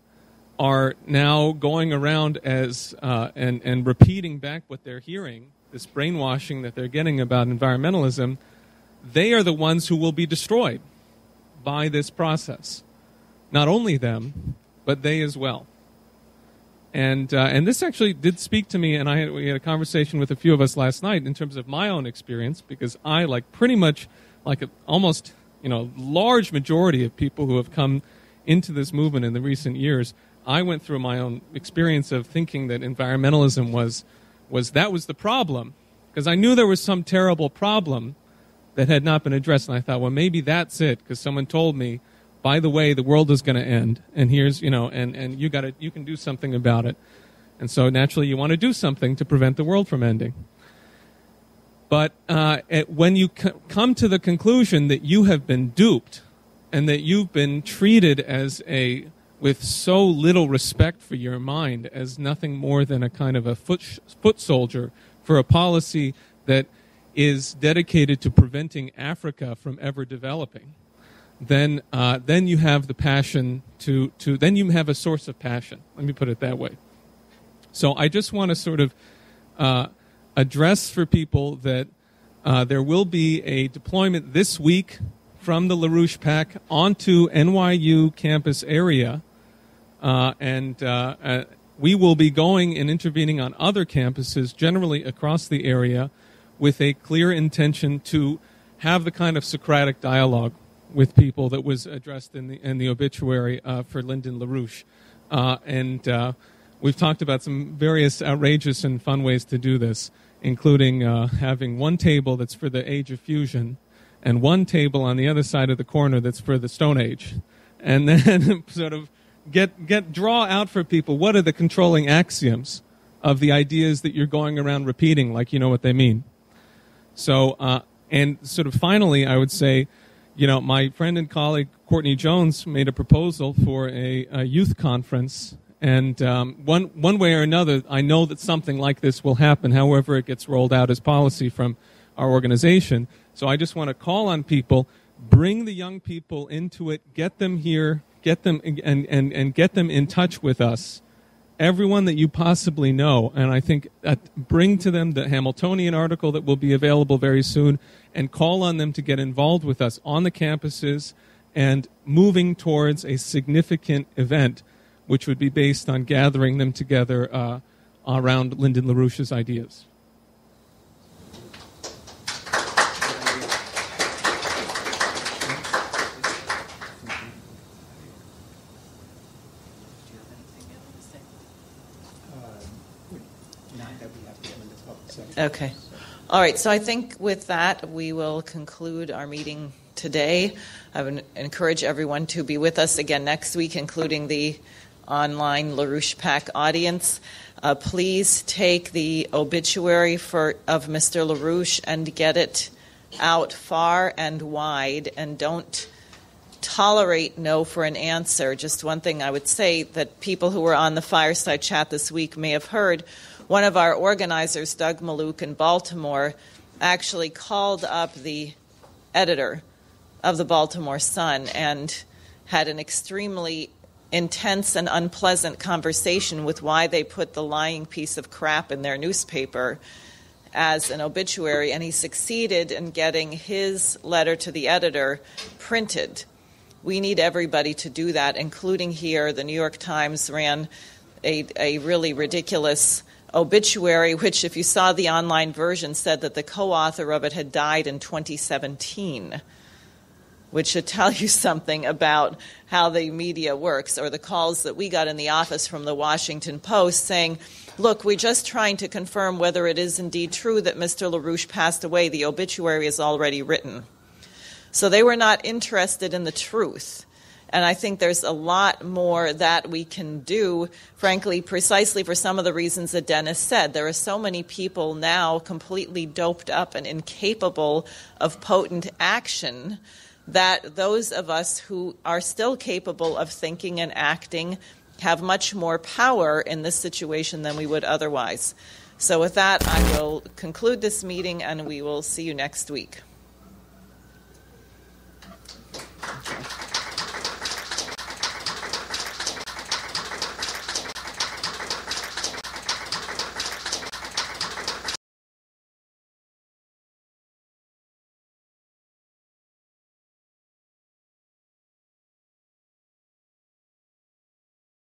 are now going around as and repeating back what they're hearing, this brainwashing that they're getting about environmentalism, they are the ones who will be destroyed by this process. Not only them, but they as well. And this actually did speak to me, and we had a conversation with a few of us last night in terms of my own experience, because I, pretty much almost large majority of people who have come into this movement in the recent years, I went through my own experience of thinking that environmentalism was the problem, because I knew there was some terrible problem that had not been addressed, and I thought, well, maybe that's it, because someone told me, by the way, the world is going to end, and here's, and you can do something about it. And so naturally you want to do something to prevent the world from ending. But when you come to the conclusion that you have been duped, and that you've been treated with so little respect for your mind as nothing more than a kind of a foot soldier for a policy that is dedicated to preventing Africa from ever developing, then you have the passion then you have a source of passion. Let me put it that way. So I just want to sort of address for people that there will be a deployment this week from the LaRouche PAC onto NYU campus area, and we will be going and intervening on other campuses generally across the area with a clear intention to have the kind of Socratic dialogue with people that was addressed in the obituary for Lyndon LaRouche. And we've talked about some various outrageous and fun ways to do this, including having one table that's for the Age of Fusion and one table on the other side of the corner that's for the Stone Age. And then sort of draw out for people what are the controlling axioms of the ideas that you're going around repeating like you know what they mean. So, and sort of finally, I would say, my friend and colleague Courtney Jones made a proposal for a youth conference, and one way or another, I know that something like this will happen, however it gets rolled out as policy from our organization. So I just want to call on people, bring the young people into it, get them here, get them and get them in touch with us, everyone that you possibly know, and I think bring to them the Hamiltonian article that will be available very soon, and call on them to get involved with us on the campuses and moving towards a significant event, which would be based on gathering them together around Lyndon LaRouche's ideas. Okay. All right. So I think with that, we will conclude our meeting today. I would encourage everyone to be with us again next week, including the online LaRouche PAC audience. Please take the obituary of Mr. LaRouche and get it out far and wide, and don't tolerate no for an answer. Just one thing I would say that people who were on the fireside chat this week may have heard. One of our organizers, Doug Maluk in Baltimore, actually called up the editor of the Baltimore Sun and had an extremely intense and unpleasant conversation with why they put the lying piece of crap in their newspaper as an obituary, and he succeeded in getting his letter to the editor printed. We need everybody to do that, including here. The New York Times ran a really ridiculous obituary, which, if you saw the online version, said that the co-author of it had died in 2017, which should tell you something about how the media works, or the calls that we got in the office from the Washington Post saying, look, we're just trying to confirm whether it is indeed true that Mr. LaRouche passed away. The obituary is already written. So they were not interested in the truth. And I think there's a lot more that we can do, frankly, precisely for some of the reasons that Dennis said. There are so many people now completely doped up and incapable of potent action that those of us who are still capable of thinking and acting have much more power in this situation than we would otherwise. So with that, I will conclude this meeting, and we will see you next week.